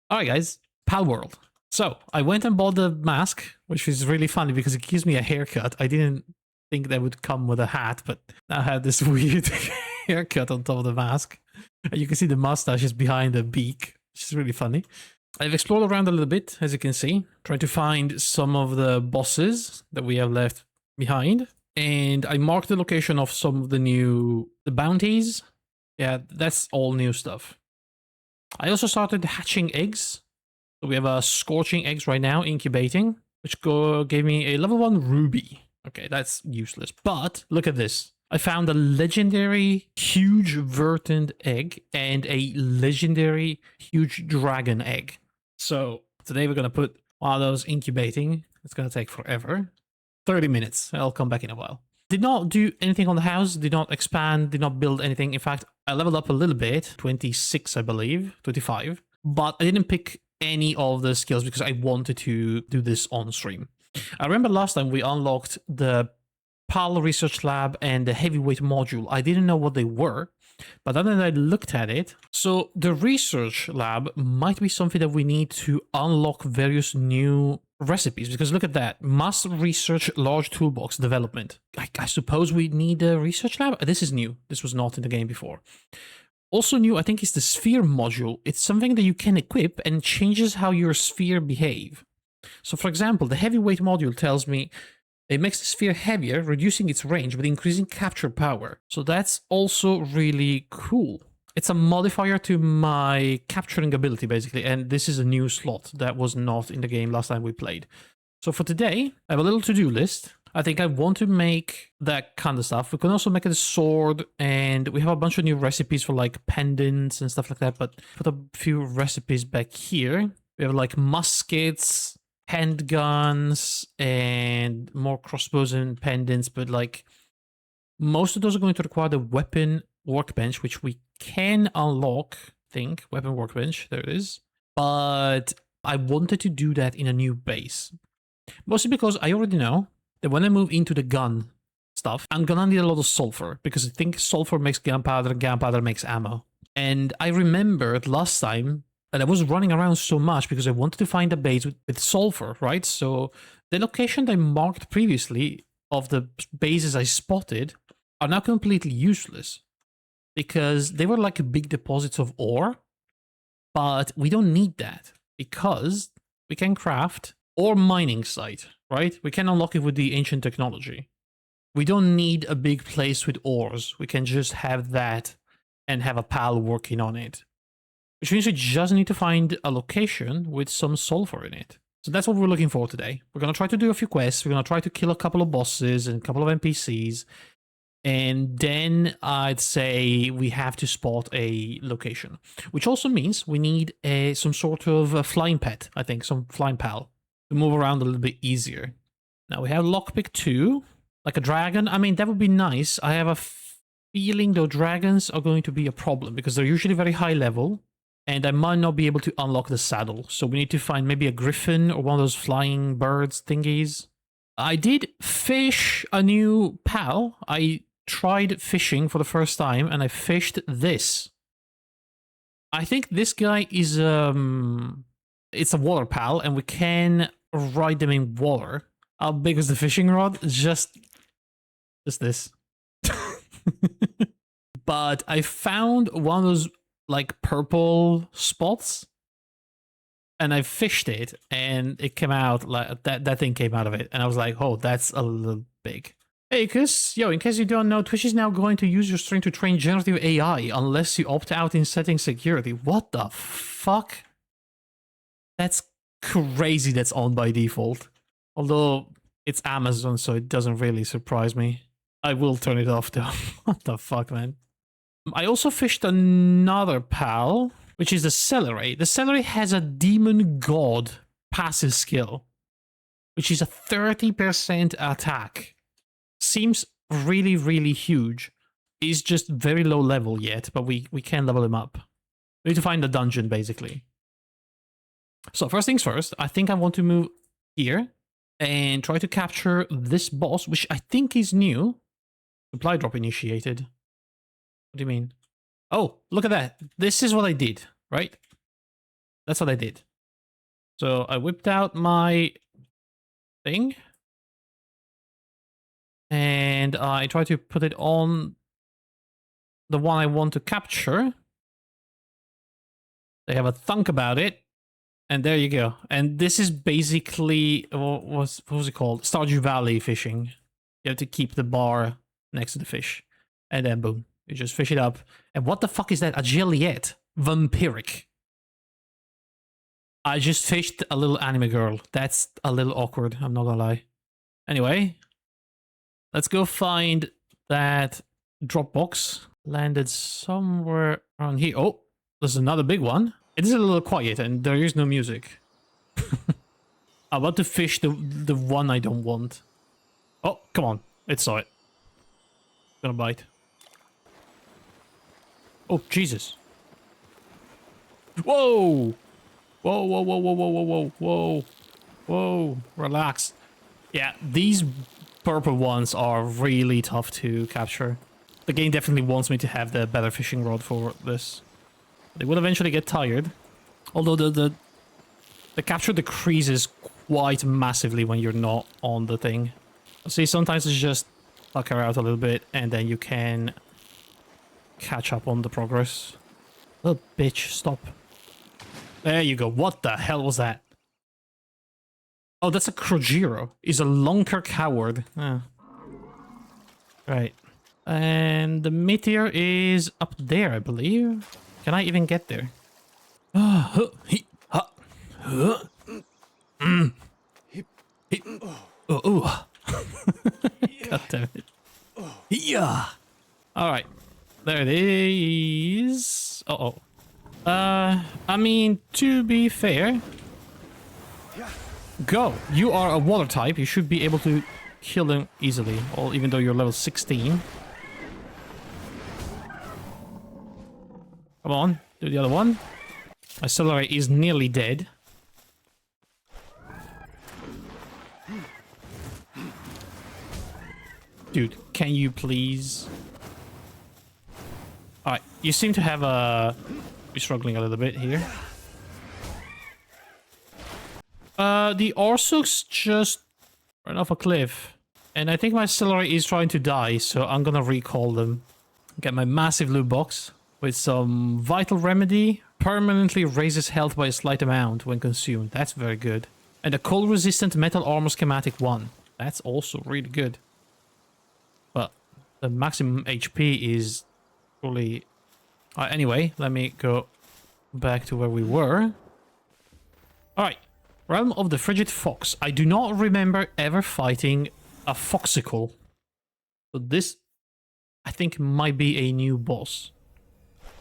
Alright guys, Palworld. So, I went and bought the mask, which is really funny because it gives me a haircut. I didn't think that would come with a hat, but I had this weird haircut on top of the mask. And you can see the mustache is behind the beak, which is really funny. I've explored around a little bit, as you can see, trying to find some of the bosses that we have left behind. And I marked the location of some of the bounties. Yeah, that's all new stuff. I also started hatching eggs. So we have a scorching eggs right now, incubating, which gave me a level 1 ruby. Okay, that's useless. But look at this. I found a legendary huge verdant egg and a legendary huge dragon egg. So today we're going to put one of those incubating. It's going to take forever. 30 minutes. I'll come back in a while. Did not do anything on the house, did not expand, did not build anything. In fact, I leveled up a little bit, 26, I believe, 25. But I didn't pick any of the skills because I wanted to do this on stream. I remember last time we unlocked the PAL research lab and the heavyweight module. I didn't know what they were, but then I looked at it. So the research lab might be something that we need to unlock various new recipes, because look at that. Must research large toolbox development. I suppose we need a research lab. This is new. This was not in the game before. Also new, I think, is the sphere module. It's something that you can equip and changes how your sphere behave. So for example, the heavyweight module tells me it makes the sphere heavier, reducing its range, but increasing capture power. So that's also really cool. It's a modifier to my capturing ability, basically, and this is a new slot that was not in the game last time we played. So for today, I have a little to-do list. I think I want to make that kind of stuff. We can also make it a sword, and we have a bunch of new recipes for like pendants and stuff like that, but put a few recipes back here. We have like muskets, handguns, and more crossbows and pendants, but like most of those are going to require the weapon workbench, which we can unlock, I think. Weapon workbench, there it is. But I wanted to do that in a new base. Mostly because I already know that when I move into the gun stuff, I'm gonna need a lot of sulfur, because I think sulfur makes gunpowder, gunpowder makes ammo. And I remembered last time that I was running around so much because I wanted to find a base with sulfur, right? So the location I marked previously of the bases I spotted are now completely useless, because they were like big deposits of ore, but we don't need that because we can craft ore mining site, right? We can unlock it with the ancient technology. We don't need a big place with ores. We can just have that and have a pal working on it, which means we just need to find a location with some sulfur in it. So that's what we're looking for today. We're going to try to do a few quests. We're going to try to kill a couple of bosses and a couple of NPCs. And then I'd say we have to spot a location, which also means we need some sort of a flying pet, I think, some flying pal to move around a little bit easier. Now we have lockpick 2, like a dragon. I mean, that would be nice. I have a feeling though dragons are going to be a problem because they're usually very high level, and I might not be able to unlock the saddle. So we need to find maybe a griffin or one of those flying birds thingies. I did fish a new pal. I tried fishing for the first time and I fished this. I think this guy is it's a water pal and we can ride them in water. How big is the fishing rod? Just this. But I found one of those like purple spots and I fished it and it came out like that thing came out of it and I was like, oh, that's a little big. Hey, yo, in case you don't know, Twitch is now going to use your stream to train generative AI unless you opt out in setting security. What the fuck? That's crazy that's on by default. Although it's Amazon, so it doesn't really surprise me. I will turn it off though. What the fuck, man? I also fished another pal, which is the celery. The celery has a demon god passive skill, which is a 30% attack. Seems really, really huge. He's just very low level yet, but we can level him up. We need to find a dungeon, basically. So first things first, I think I want to move here and try to capture this boss, which I think is new. Supply drop initiated. What do you mean? Oh, look at that. This is what I did, right? That's what I did. So I whipped out my thing. And I try to put it on the one I want to capture. They have a thunk about it. And there you go. And this is basically, what was it called? Stardew Valley fishing. You have to keep the bar next to the fish. And then boom, you just fish it up. And what the fuck is that? A Juliet. Vampiric. I just fished a little anime girl. That's a little awkward, I'm not gonna lie. Anyway, let's go find that Dropbox. Landed somewhere around here. Oh, there's another big one. It is a little quiet and there is no music. I want to fish the one I don't want. Oh, come on. It saw it. Gonna bite. Oh, Jesus. Whoa! Whoa, whoa, whoa, whoa, whoa, whoa, whoa, whoa. Whoa, relax. Yeah, these purple ones are really tough to capture. The game definitely wants me to have the better fishing rod for this. They will eventually get tired. Although the capture decreases quite massively when you're not on the thing. See, sometimes it's just pucker out a little bit and then you can catch up on the progress. Little bitch, stop. There you go. What the hell was that? Oh, that's a Krojiro. He's a Lonker Coward. Ah. Right. And the meteor is up there, I believe. Can I even get there? God damn it. Yeah. Alright. There it is. Uh-oh. I mean, to be fair... Go! You are a water type. You should be able to kill him easily. Or even though you're level 16. Come on. Do the other one. My Celery is nearly dead. Dude, can you please... Alright, you seem to have a... You're struggling a little bit here. The Orsooks just ran off a cliff. And I think my Celery is trying to die, so I'm gonna recall them. Get my massive loot box with some Vital Remedy. Permanently raises health by a slight amount when consumed. That's very good. And a cold-resistant Metal Armor Schematic 1. That's also really good. But the maximum HP is fully... anyway, let me go back to where we were. Alright. Realm of the Frigid Fox. I do not remember ever fighting a Foxicle. So this, I think, might be a new boss.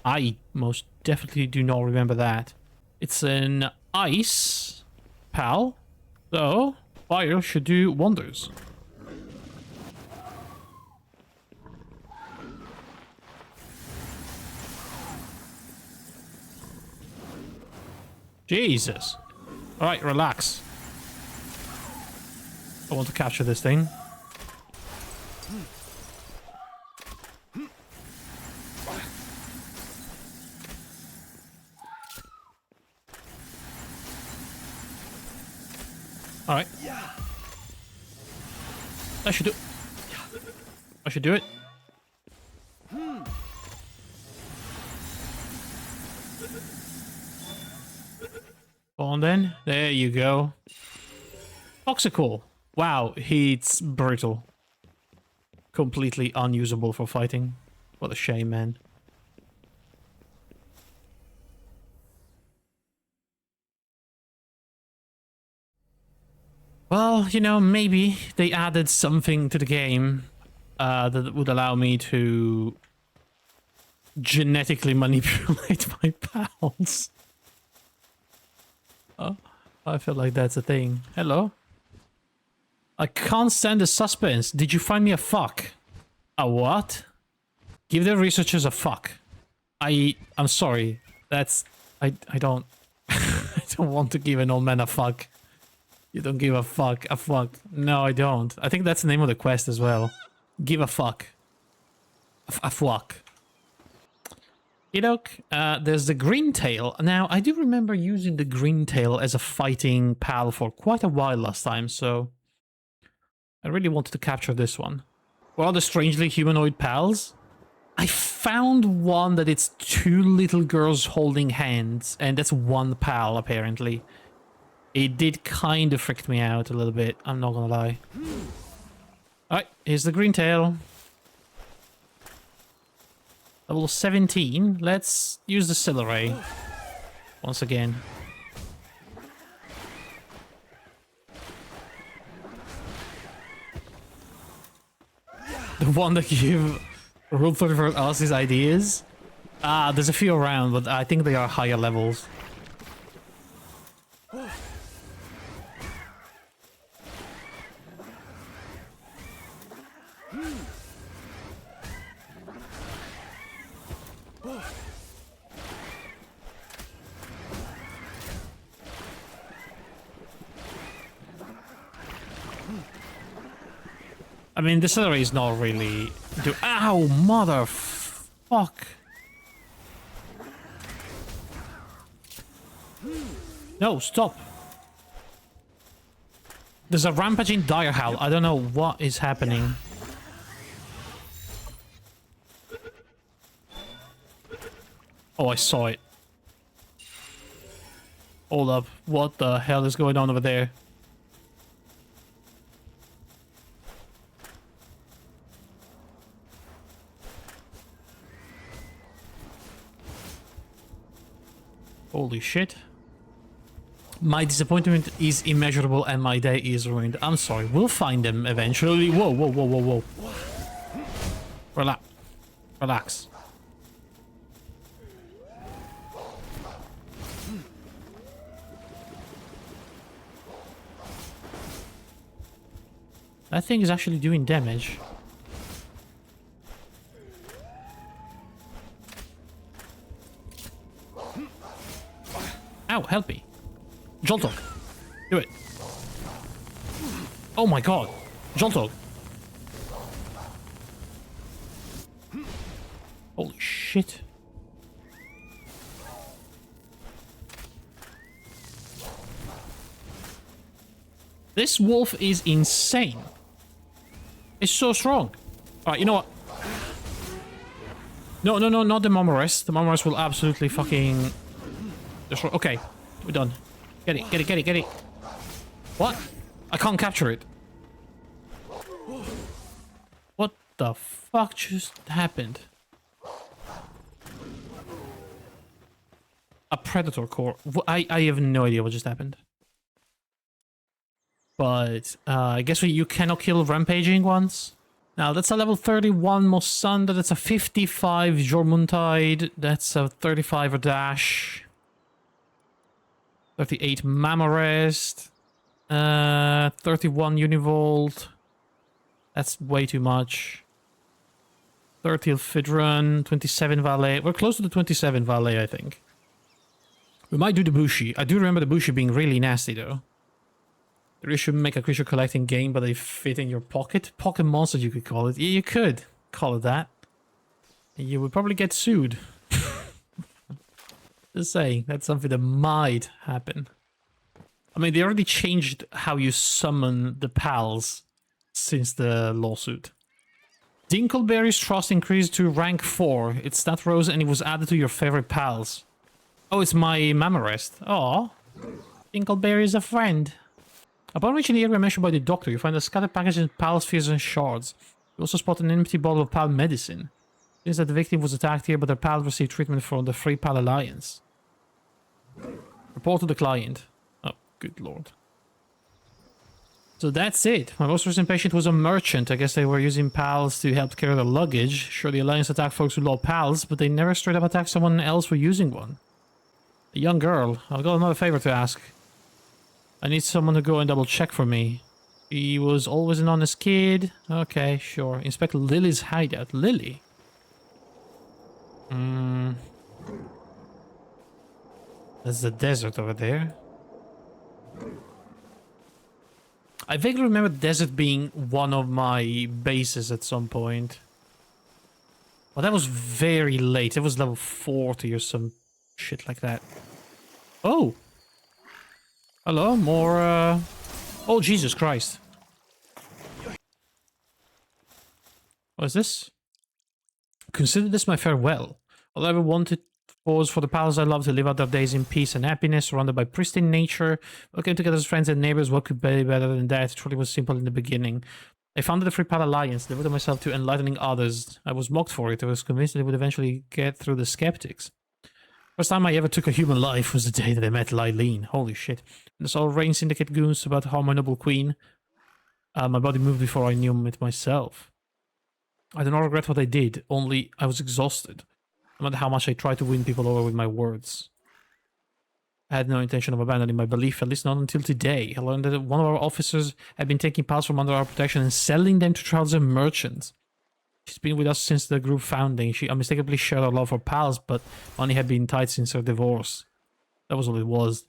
I most definitely do not remember that. It's an ice pal, so fire should do wonders. Jesus. Alright, relax. I want to capture this thing. Alright. I should do it. Go on then. There you go. Foxicle. Wow, he's brutal. Completely unusable for fighting. What a shame, man. Well, you know, maybe they added something to the game that would allow me to genetically manipulate my pals. Oh, I feel like that's a thing. Hello? I can't stand the suspense. Did you find me a fuck? A what? Give the researchers a fuck. I'm sorry. That's... I don't... I don't want to give an old man a fuck. You don't give a fuck. A fuck. No, I don't. I think that's the name of the quest as well. Give a fuck. A fuck. There's the green tail. Now, I do remember using the green tail as a fighting pal for quite a while last time, so I really wanted to capture this one. What are the strangely humanoid pals? I found one that it's two little girls holding hands, and that's one pal, apparently. It did kind of freak me out a little bit, I'm not gonna lie. Alright, here's the green tail. Level 17. Let's use the Kyuurei once again. The one that gave Rule 34 us his ideas. There's a few around, but I think they are higher levels. I mean, the Kyuurei is not really... Ow, motherfuck! No, stop! There's a rampaging Direhowl. I don't know what is happening. Oh, I saw it. Hold up. What the hell is going on over there? Holy shit. My disappointment is immeasurable and my day is ruined. I'm sorry, we'll find them eventually. Whoa, whoa, whoa, whoa, whoa. Relax. Relax. That thing is actually doing damage. Ow, help me. Joltok. Do it. Oh my god. Joltok. Holy shit. This wolf is insane. It's so strong. Alright, you know what? No, no, no, not the Momorest. The Momorest will absolutely fucking... destroy. Okay, we're done. Get it, get it, get it, get it. What? I can't capture it. What the fuck just happened? A predator core. I have no idea what just happened. But I guess you cannot kill rampaging ones. Now that's a level 31 Mossanda, that's a 55 Jormuntide, that's a 35 Dash. 38 Mamorest. 31 Univolt. That's way too much. 30 Elfidron, 27 Valet. We're close to the 27 Valet, I think. We might do the Bushi. I do remember the Bushi being really nasty, though. You really should make a creature collecting game, but they fit in your pocket. Pocket monster, you could call it. Yeah, you could call it that. You would probably get sued. Just saying, that's something that might happen. I mean, they already changed how you summon the pals since the lawsuit. Dinkleberry's trust increased to rank 4. Its stat rose and it was added to your favorite pals. Oh, it's my Mamorest. Aw. Dinkleberry is a friend. Upon reaching the area mentioned by the doctor, you find a scattered package in pal spheres and shards. You also spot an empty bottle of pal medicine. It seems that the victim was attacked here, but their pal received treatment from the Free Pal Alliance. Report to the client. Oh, good lord. So that's it. My most recent patient was a merchant. I guess they were using pals to help carry their luggage. Sure, the Alliance attacked folks who love pals, but they never straight up attacked someone else for using one. A young girl. I've got another favor to ask. I need someone to go and double check for me. He was always an honest kid. Okay, sure. Inspect Lily's hideout. Lily? There's the desert over there. I vaguely remember the desert being one of my bases at some point. Well, that was very late. It was level 40 or some shit like that. Oh! Hello, more, Oh, Jesus Christ. What is this? Consider this my farewell. All I ever wanted was for the palace I love to live out their days in peace and happiness, surrounded by pristine nature. Working together as friends and neighbors, what could be better than that? It truly was simple in the beginning. I founded the Free Pal Alliance, devoted myself to enlightening others. I was mocked for it. I was convinced that it would eventually get through the skeptics. First time I ever took a human life was the day that I met Lylene. Holy shit. And saw Rain Syndicate goons about how my noble queen. My body moved before I knew it myself. I do not regret what I did, only I was exhausted. No matter how much I tried to win people over with my words. I had no intention of abandoning my belief, at least not until today. I learned that one of our officers had been taking pals from under our protection and selling them to troublesome merchants. She's been with us since the group founding. She unmistakably shared our love for pals, but money had been tight since her divorce. That was all it was.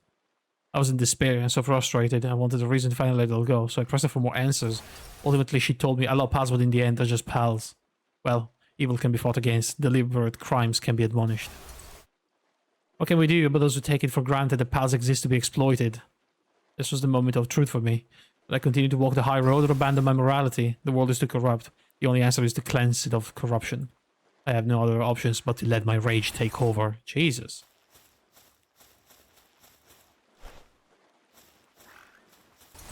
I was in despair and so frustrated. I wanted a reason to finally let it all go, so I pressed her for more answers. Ultimately, she told me I love pals, but in the end, they're just pals. Well, evil can be fought against. Deliberate crimes can be admonished. What can we do about those who take it for granted that pals exist to be exploited? This was the moment of truth for me. Will I continue to walk the high road or abandon my morality? The world is too corrupt. The only answer is to cleanse it of corruption. I have no other options but to let my rage take over. Jesus.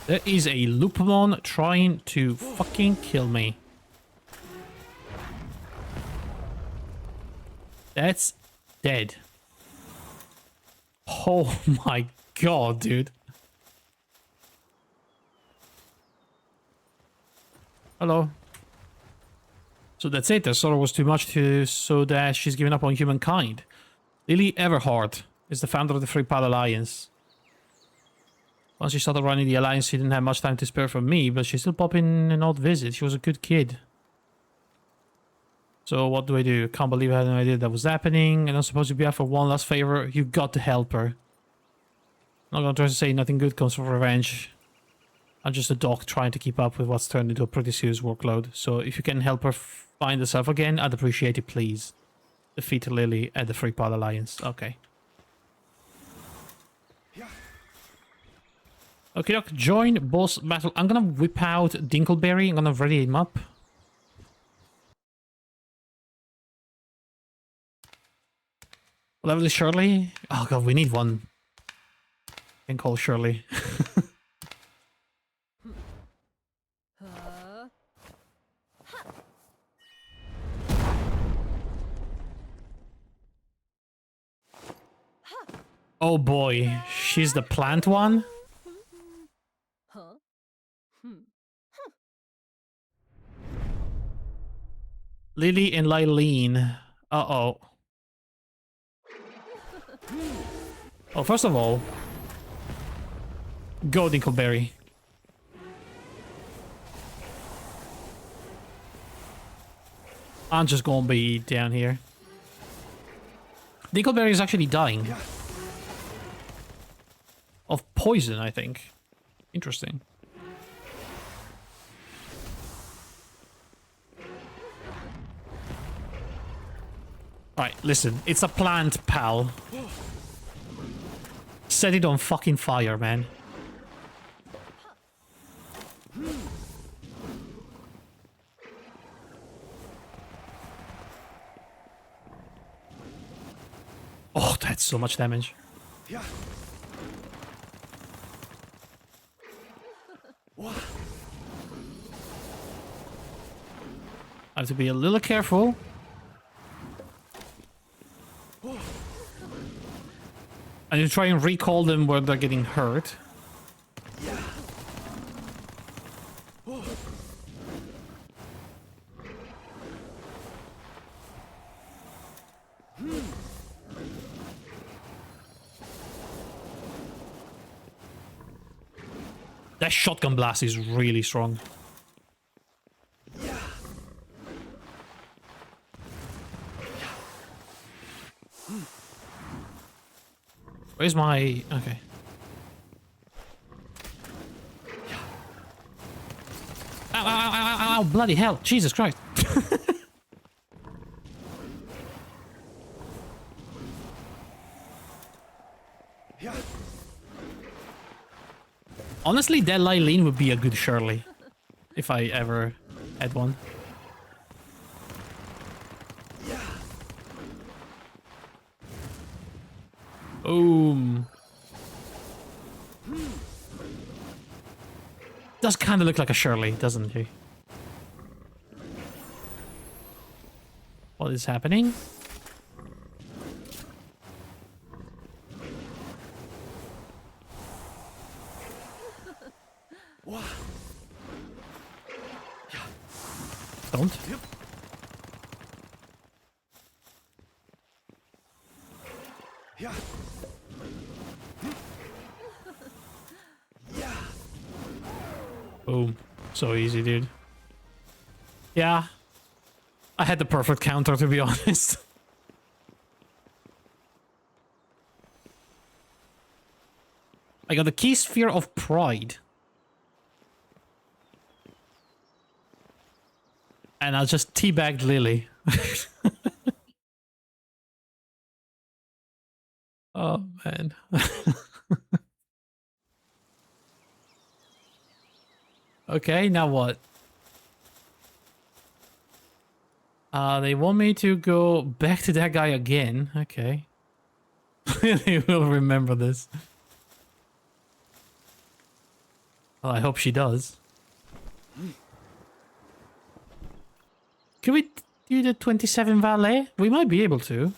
There is a Lupamon trying to fucking kill me. That's dead. Oh my god, dude. Hello. So that's it. The sorrow was too much so that she's given up on humankind. Lily Everhart is the founder of the Free Pal Alliance. Once she started running the Alliance, she didn't have much time to spare from me, but she still popped in an odd visit. She was a good kid. So what do I do? Can't believe I had no idea that was happening. And I'm supposed to be out for one last favor. You got to help her. I'm not gonna try to say nothing good comes from revenge. I'm just a dog trying to keep up with what's turned into a pretty serious workload. So if you can help her find herself again, I'd appreciate it, please. Defeat Lily at the Free Pal Alliance. Okay. Okay, look, join boss battle. I'm gonna whip out Dinkleberry. I'm gonna ready him up. Level is Shirley. Oh god, we need one. Can call Shirley. Oh boy, she's the plant one? Lily and Lylene. Uh-oh. Oh, first of all, go Dinkleberry. I'm just gonna be down here. Dinkleberry is actually dying. Of poison, I think. Interesting. Alright, listen. It's a plant, pal. Set it on fucking fire, man. Oh, that's so much damage. I have to be a little careful. I need to try and recall them where they're getting hurt. That shotgun blast is really strong. Where's my... okay. Ow, ow, ow, ow, ow, bloody hell. Jesus Christ. Honestly, that Lylene would be a good Shirley. If I ever had one. Boom. Does kind of look like a Shirley, doesn't he? What is happening? Don't. Boom. So easy, dude. Yeah. I had the perfect counter, to be honest. I got the key sphere of pride. And I just teabagged Lily. Oh, man. Okay, now what? They want me to go back to that guy again. Okay. They will remember this. Well, I hope she does. Can we do the 27 valet? We might be able to.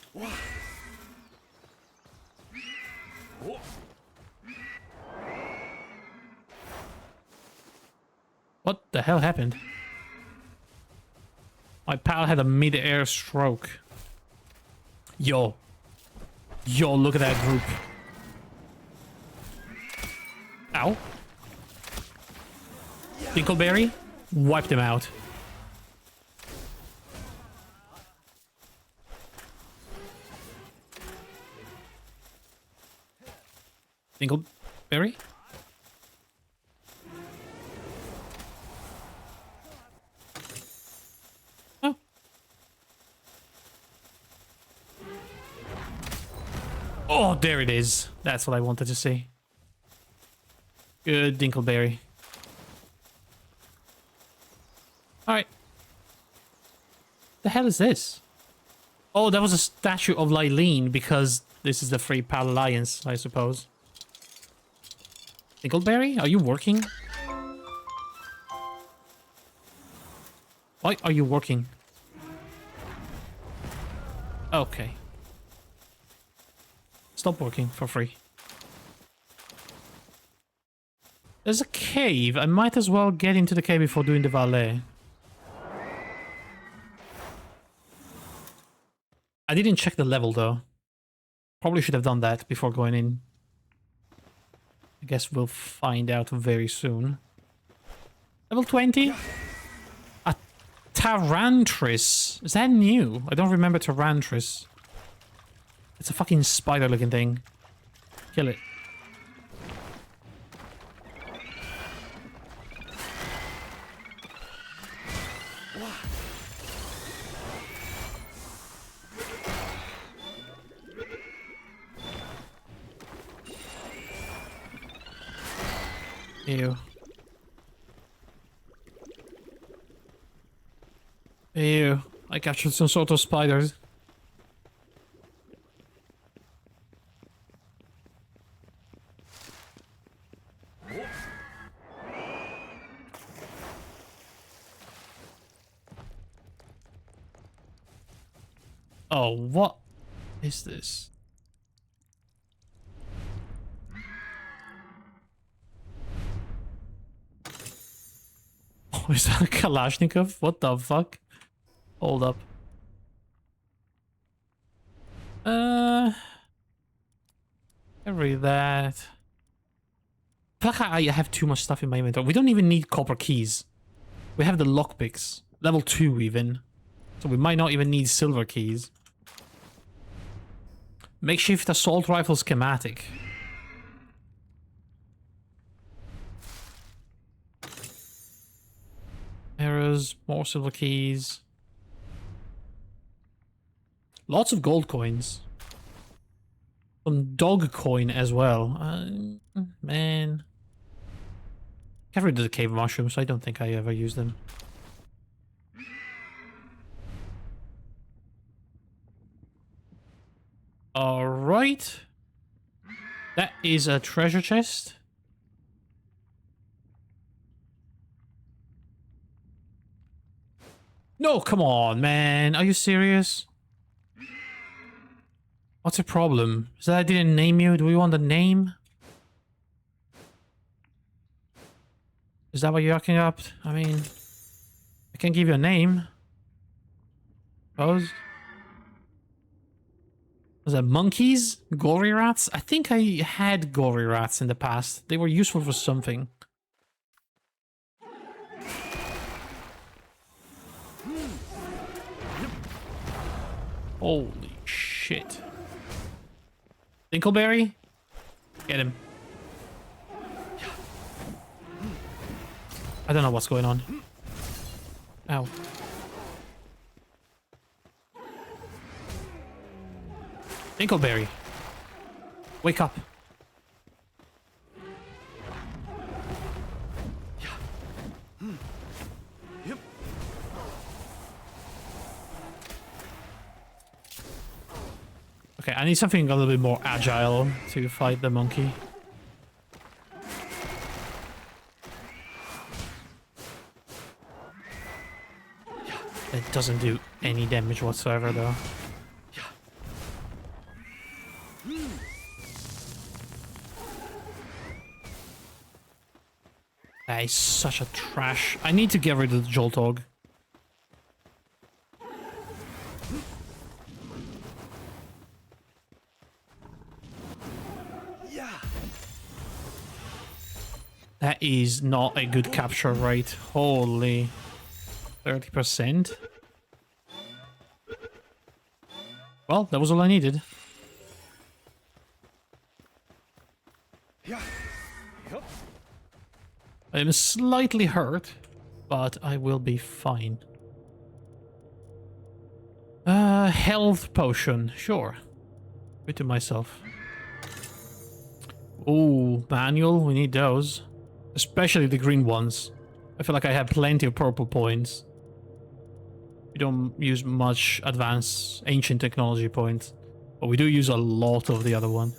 What the hell happened? My pal had a mid-air stroke. Yo. Yo, look at that group. Ow. Dingleberry? Wiped him out. Dingleberry? Oh. Oh, there it is. That's what I wanted to see. Good Dingleberry. Alright. The hell is this? Oh, that was a statue of Lylene because this is the Free Pal Alliance, I suppose. Dingleberry, are you working? Why are you working? Okay. Stop working for free. There's a cave. I might as well get into the cave before doing the valet. I didn't check the level though. Probably should have done that before going in. I guess we'll find out very soon. Level 20? A Tarantris. Is that new? I don't remember Tarantris. It's a fucking spider looking thing. Kill it. Ew. Ew. I captured some sort of spiders. Oh, what is this? Oh, is that a Kalashnikov? What the fuck? Hold up. Every that. I feel like I have too much stuff in my inventory. We don't even need copper keys. We have the lockpicks. Level 2 even. So we might not even need silver keys. Makeshift assault rifle schematic. Arrows, more silver keys. Lots of gold coins. Some dog coin as well. Man. Get rid of the cave mushrooms. I don't think I ever use them. Alright. That is a treasure chest. No, come on, man. Are you serious? What's the problem? Is that I didn't name you? Do we want a name? Is that what you're asking up? I mean, I can give you a name. Suppose. Was that monkeys? Gory rats? I think I had gory rats in the past. They were useful for something. Holy shit. Dinkleberry? Get him. I don't know what's going on. Ow. Dinkleberry. Wake up. Okay, I need something a little bit more agile to fight the monkey. It doesn't do any damage whatsoever, though. That is such a trash. I need to get rid of the Joltog. That is not a good capture rate. Holy. 30%. Well, that was all I needed. I'm slightly hurt, but I will be fine. Health potion, sure. Good to myself. Ooh, manual, we need those. Especially the green ones. I feel like I have plenty of purple points. We don't use much advanced ancient technology points, but we do use a lot of the other one.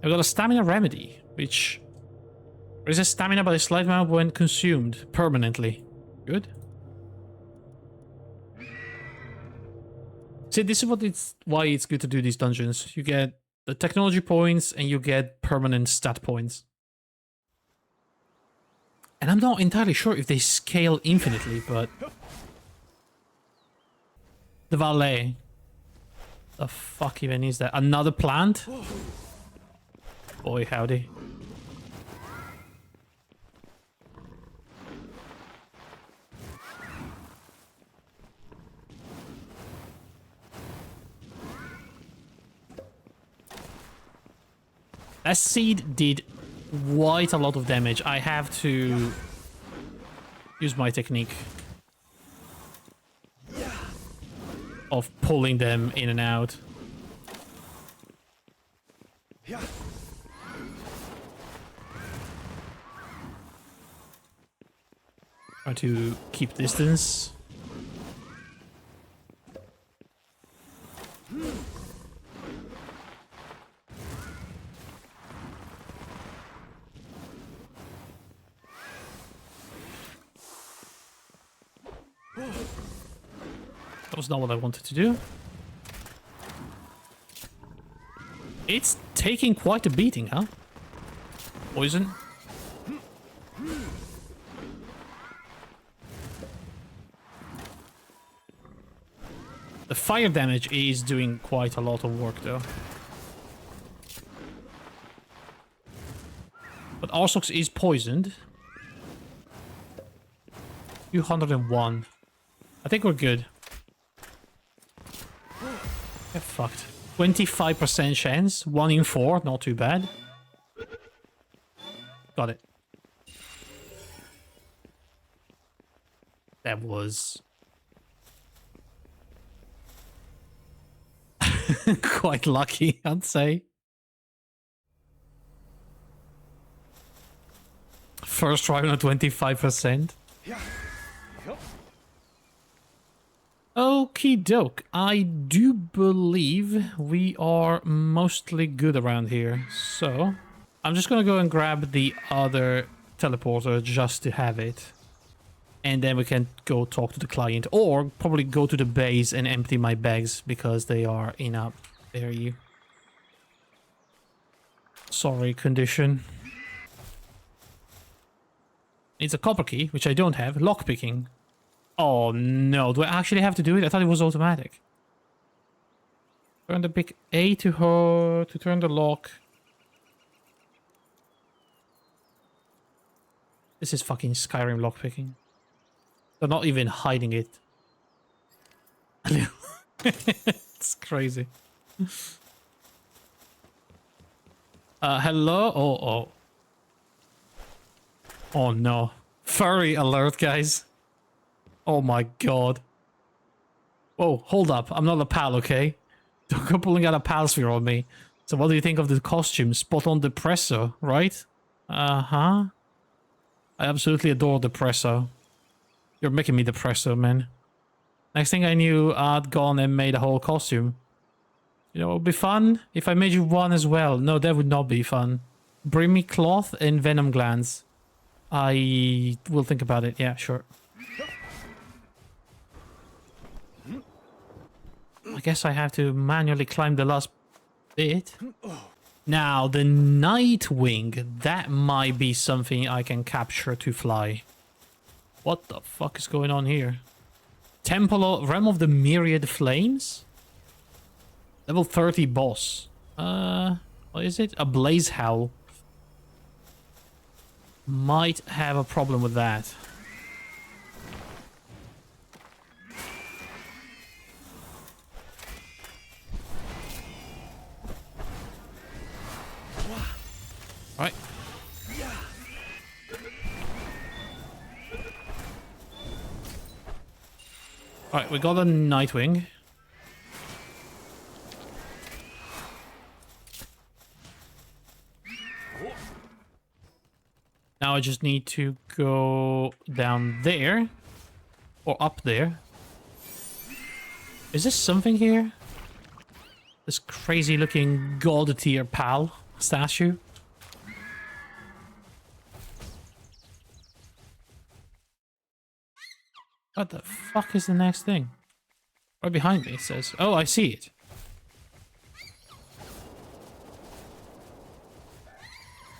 I've got a stamina remedy, which raises stamina by a slight amount when consumed permanently. Good. See, this is why it's good to do these dungeons. You get the technology points and you get permanent stat points. And I'm not entirely sure if they scale infinitely, but... The valet. The fuck even is that? Another plant? Boy, howdy. That seed did quite a lot of damage. I have to use my technique of pulling them in and out. Try to keep distance. That was not what I wanted to do. It's taking quite a beating, huh? Poison. The fire damage is doing quite a lot of work, though. But Arsox is poisoned. 201. I think we're good. Get fucked. 25% chance. 1 in 4. Not too bad. Got it. That was... quite lucky, I'd say. First try on a 25%. Okie doke. I do believe we are mostly good around here. So, I'm just gonna go and grab the other teleporter just to have it. And then we can go talk to the client. Or probably go to the base and empty my bags because they are in a very sorry condition. It's a copper key, which I don't have. Lockpicking. Oh no, do I actually have to do it? I thought it was automatic. Turn the big A to her to turn the lock. This is fucking Skyrim lockpicking. They're not even hiding it. It's crazy. Hello? Oh. Oh no. Furry alert, guys. Oh my god. Whoa, hold up. I'm not a pal, okay? Don't go pulling out a pal sphere on me. So what do you think of the costume? Spot on depresso, right? Uh-huh. I absolutely adore depresso. You're making me depresso, man. Next thing I knew, I'd gone and made a whole costume. You know, it would be fun if I made you one as well. No, that would not be fun. Bring me cloth and venom glands. I will think about it. Yeah, sure. I guess I have to manually climb the last bit. Now, the Nightwing. That might be something I can capture to fly. What the fuck is going on here? Realm of the Myriad Flames? Level 30 boss. What is it? A Blaze Howl. Might have a problem with that. Right. Alright, we got a Nightwing. Now I just need to go down there. Or up there. Is this something here? This crazy looking god tier pal statue? What the fuck is the next thing? Right behind me, it says. Oh, I see it.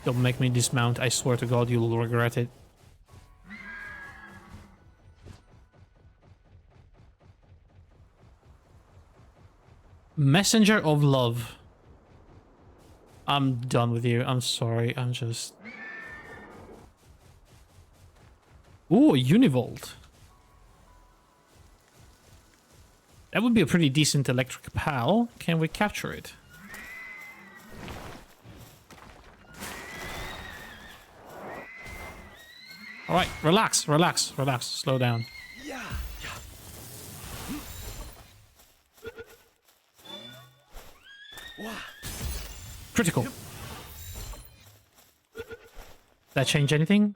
Don't make me dismount. I swear to God, you'll regret it. Messenger of Love. I'm done with you. I'm sorry. I'm just... Ooh, a Univolt. That would be a pretty decent electric pal. Can we capture it? Alright, relax, relax, relax. Slow down. Critical. That change anything?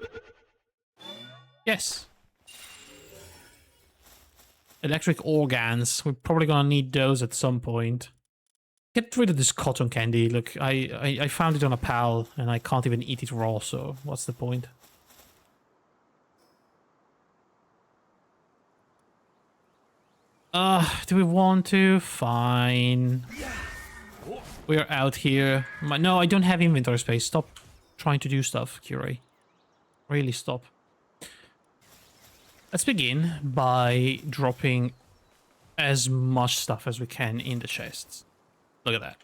Yes. Electric organs. We're probably gonna need those at some point. Get rid of this cotton candy. Look, I found it on a pal and I can't even eat it raw, so what's the point? Do we want to? Fine. We're out here. No, I don't have inventory space. Stop trying to do stuff, Kyuurei. Really stop. Let's begin by dropping as much stuff as we can in the chests. Look at that.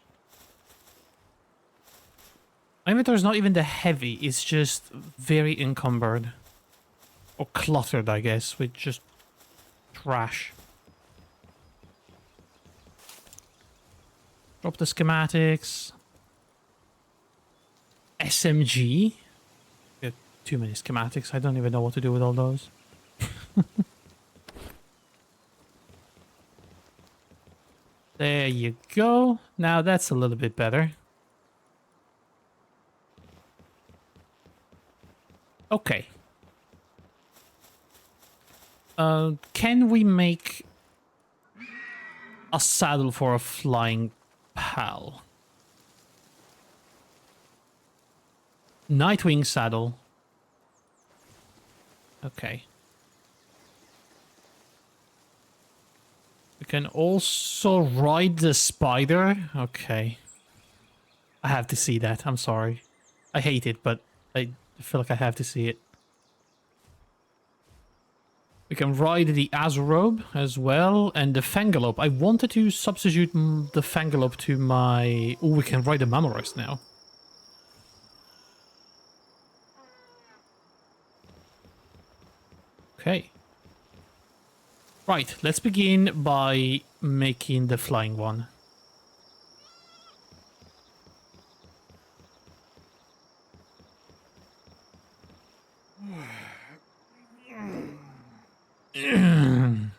My inventory is not even that heavy. It's just very encumbered. Or cluttered, I guess, with just trash. Drop the schematics. SMG. We have too many schematics. I don't even know what to do with all those. There you go. Now that's a little bit better. Okay. Can we make a saddle for a flying pal? Nightwing saddle. Okay. We can also ride the spider. Okay. I have to see that. I'm sorry. I hate it, but I feel like I have to see it. We can ride the Azorobe as well, and the Fangalope. I wanted to substitute the Fangalope to my... Oh, we can ride the Mammorest now. Okay. Right, let's begin by making the flying one.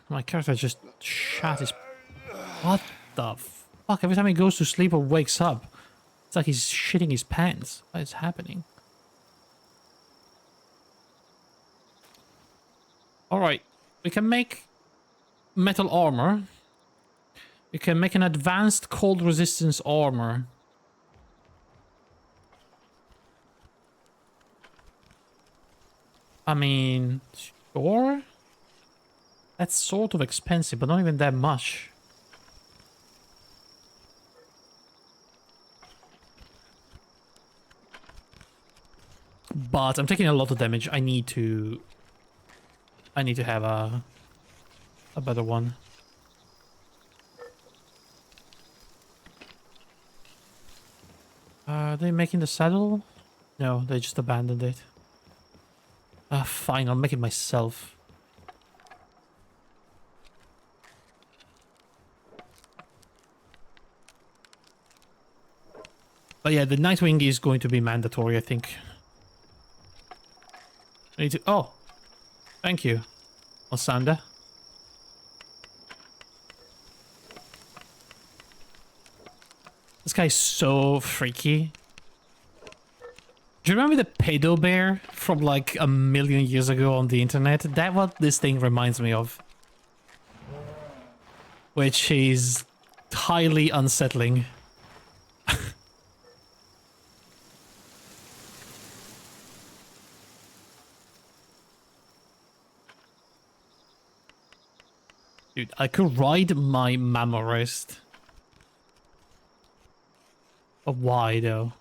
My character just shat his... What the fuck? Every time he goes to sleep or wakes up, it's like he's shitting his pants. What is happening? Alright, we can make metal armor. We can make an advanced cold resistance armor. I mean, sure. That's sort of expensive, but not even that much. But I'm taking a lot of damage. I need to have a better one. Are they making the saddle? No, they just abandoned it. Fine, I'll make it myself. But yeah, the Nightwing is going to be mandatory, I think. I need to... Oh! Thank you, Osanda. This guy's so freaky. Do you remember the pedo bear from like a million years ago on the internet? That's what this thing reminds me of. Which is highly unsettling. Dude, I could ride my Mammorest. But why, though?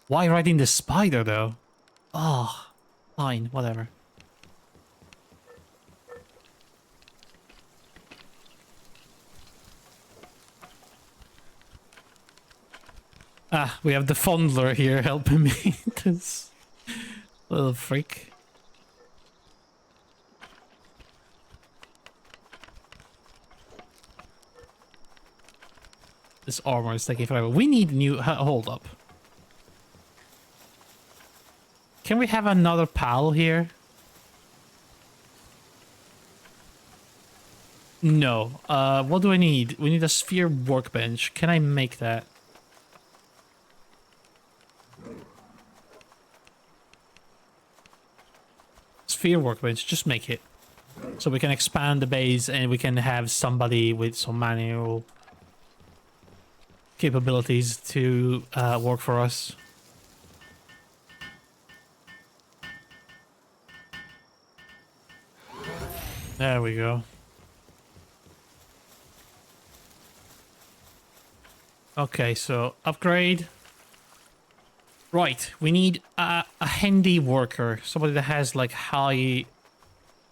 Why riding the spider, though? Oh, fine, whatever. Ah, we have the Fondler here helping me. This little freak. This armor is taking forever. We need new... Hold up. Can we have another pal here? No. What do I need? We need a sphere workbench. Can I make that? Sphere workbench. Just make it. So we can expand the base and we can have somebody with some manual capabilities to work for us. There we go. Okay, so upgrade. Right, we need a handy worker. Somebody that has like high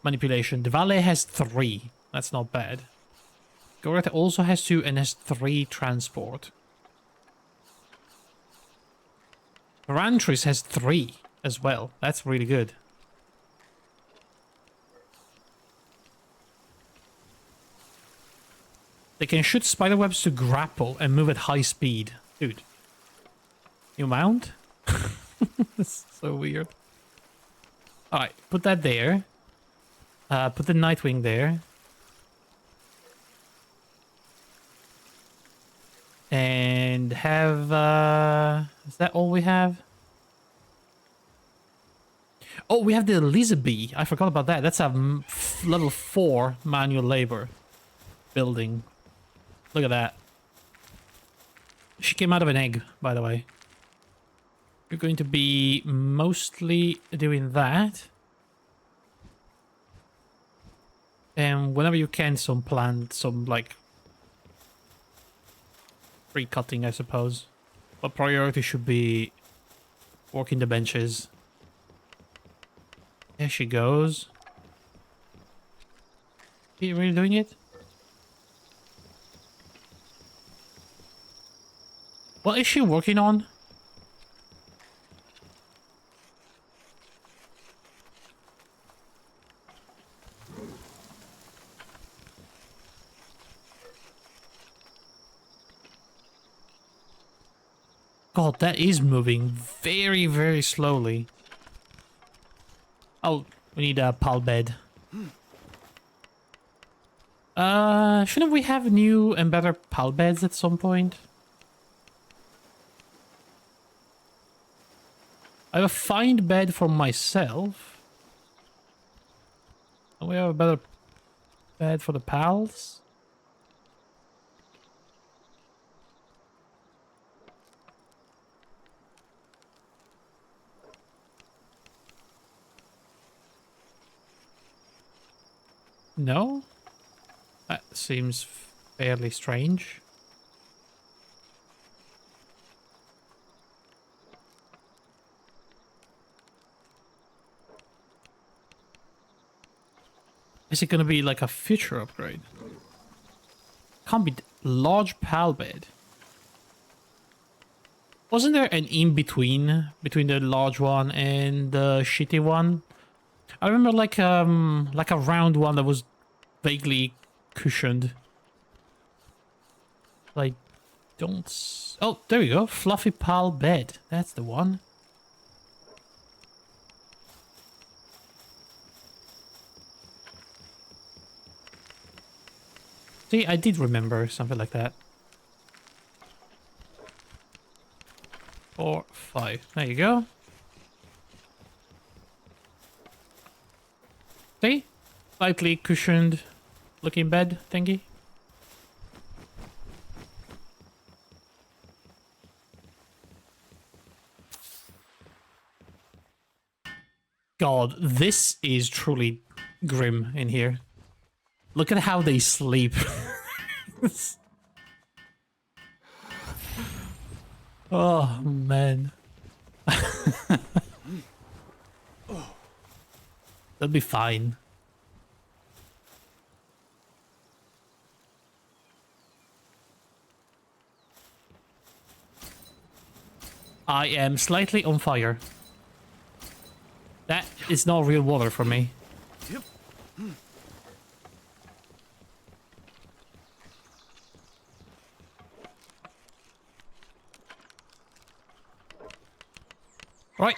manipulation. The valet has 3. That's not bad. Goreta also has 2 and has 3 transport. Rantris has 3 as well. That's really good. They can shoot spiderwebs to grapple and move at high speed. Dude. You mount? That's so weird. Alright, put that there. Put the Nightwing there. And have... is that all we have? Oh, we have the lizard bee. I forgot about that. That's a level 4 manual labor building. Look at that. She came out of an egg, by the way. You're going to be mostly doing that. And whenever you can, some plant, some like free cutting, I suppose. But priority should be working the benches. There she goes. Are you really doing it? What is she working on? God, that is moving very, very slowly. Oh, we need a pal bed. Shouldn't we have new and better pal beds at some point? I have a find bed for myself. And we have a better bed for the pals. No? That seems fairly strange. Is it gonna be like a future upgrade? Can't be large pal bed. Wasn't there an in-between between the large one and the shitty one? I remember like a round one that was vaguely cushioned. Like, oh, there we go. Fluffy pal bed. That's the one. See, I did remember something like that. 4, 5. There you go. See? Slightly cushioned looking bed thingy. God, this is truly grim in here. Look at how they sleep. Oh, man. They'll be fine. I am slightly on fire. That is not real water for me. Yep. Right.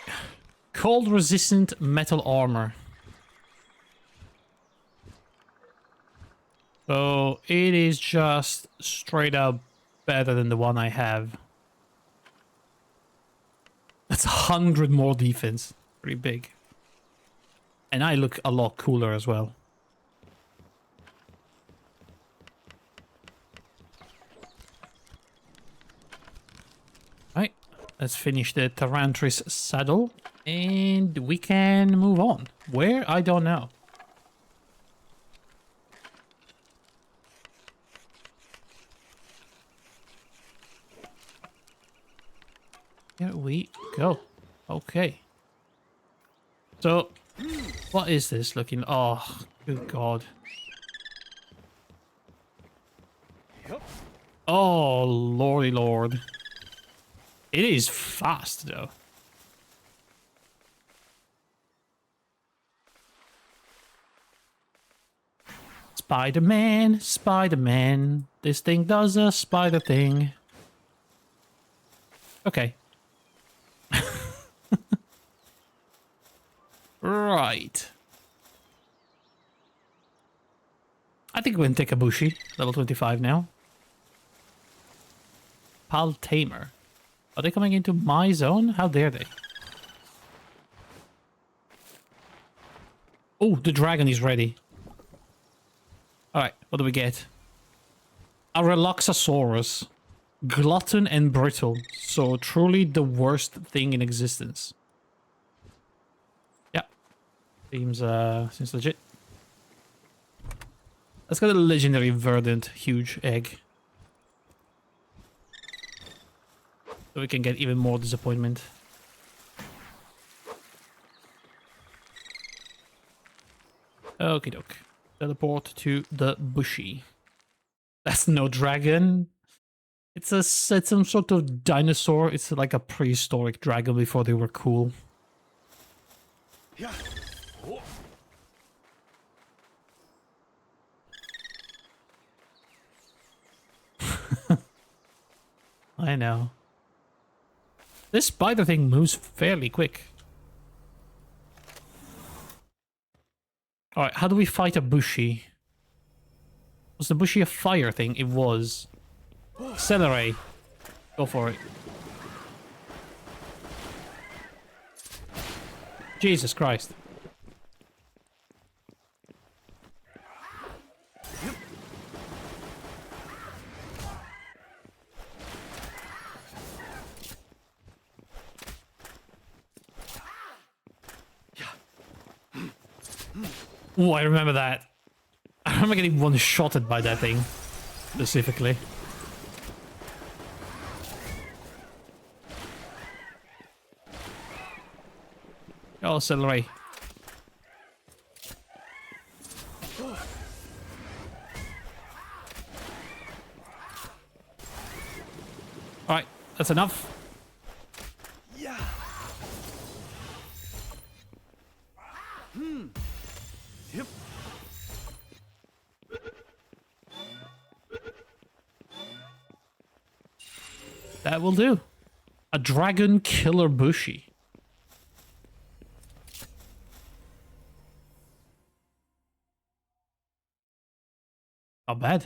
Cold resistant metal armor. So it is just straight up better than the one I have. That's 100 more defense. Pretty big. And I look a lot cooler as well. Right. Let's finish the Tarantris saddle. And we can move on. Where? I don't know. Here we go. Okay. So, what is this looking? Oh, good God. Oh, lordy lord. It is fast, though. Spider-Man, Spider-Man. This thing does a spider thing. Okay. Right. I think we can take a Bushi. Level 25 now. Pal Tamer. Are they coming into my zone? How dare they? Oh, the dragon is ready. Alright, what do we get? A Relaxosaurus. Glutton and brittle. So truly the worst thing in existence. Yeah. Seems legit. Let's get a legendary verdant huge egg. So we can get even more disappointment. Okie doke. Teleport to the bushy. That's no dragon. It's some sort of dinosaur. It's like a prehistoric dragon before they were cool. Yeah. Oh. I know. This spider thing moves fairly quick. Alright, how do we fight a bushy? Was the bushy a fire thing? It was. Celery. Go for it. Jesus Christ. Oh, I remember that. I remember getting one-shotted by that thing. Specifically. Oh, celery. Alright, that's enough. Yeah. Yep. That will do. A dragon killer bushy. Not bad.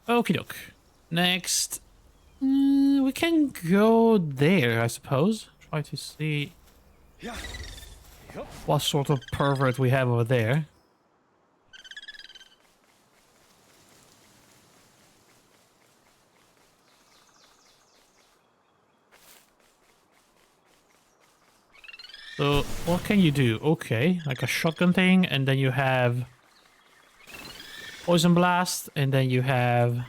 Okie doke. Next. We can go there, I suppose. Try to see Yeah. Yep. what sort of pervert we have over there. So, what can you do? Okay, like a shotgun thing, and then you have Poison Blast, and then you have...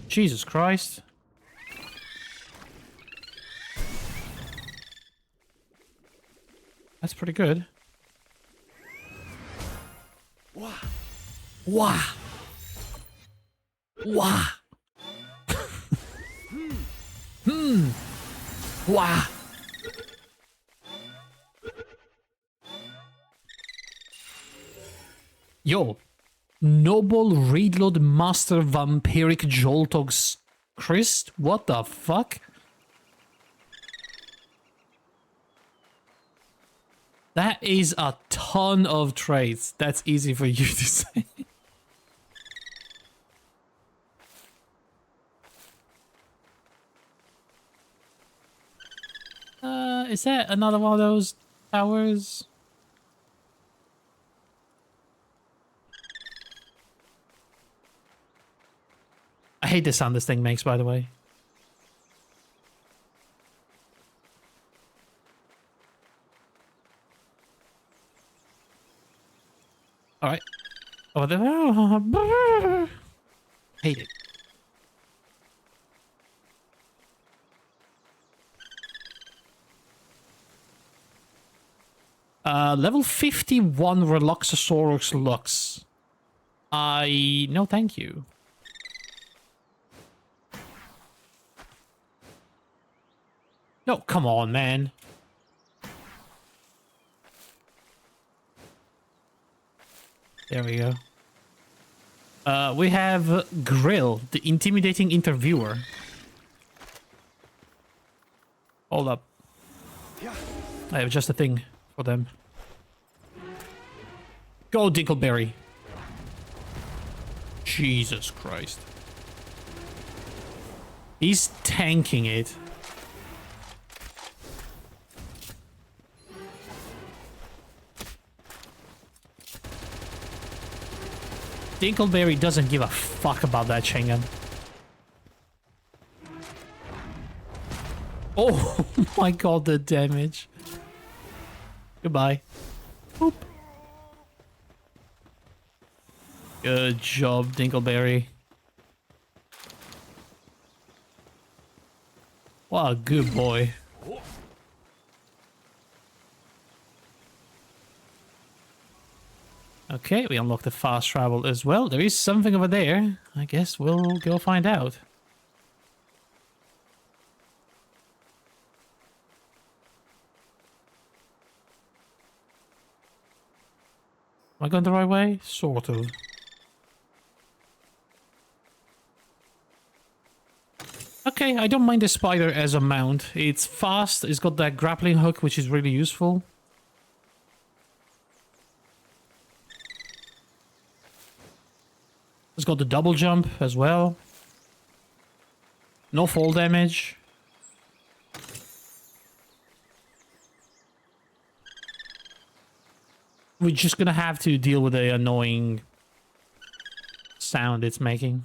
Jesus Christ. That's pretty good. Wah. Wah! Wah! Wah! Yo, Noble Reload Master Vampiric Joltog's Christ? What the fuck? That is a ton of traits. That's easy for you to say. Is that another one of those towers? I hate the sound this thing makes, by the way. Alright. Oh, hate it. Level 51 Relaxosaurus Lux. No, thank you. No, come on, man. There we go. We have Grill, the intimidating interviewer. Hold up. Yeah. I have just a thing for them. Go, Dinkleberry. Jesus Christ. He's tanking it. Dinkleberry doesn't give a fuck about that chain gun. Oh my god, the damage. Goodbye. Boop. Good job, Dinkleberry. What a good boy. Okay, we unlocked the fast travel as well. There is something over there. I guess we'll go find out. Am I going the right way? Sort of. Okay, I don't mind the spider as a mount. It's fast, it's got that grappling hook, which is really useful. It's got the double jump as well. No fall damage. We're just gonna have to deal with the annoying sound it's making.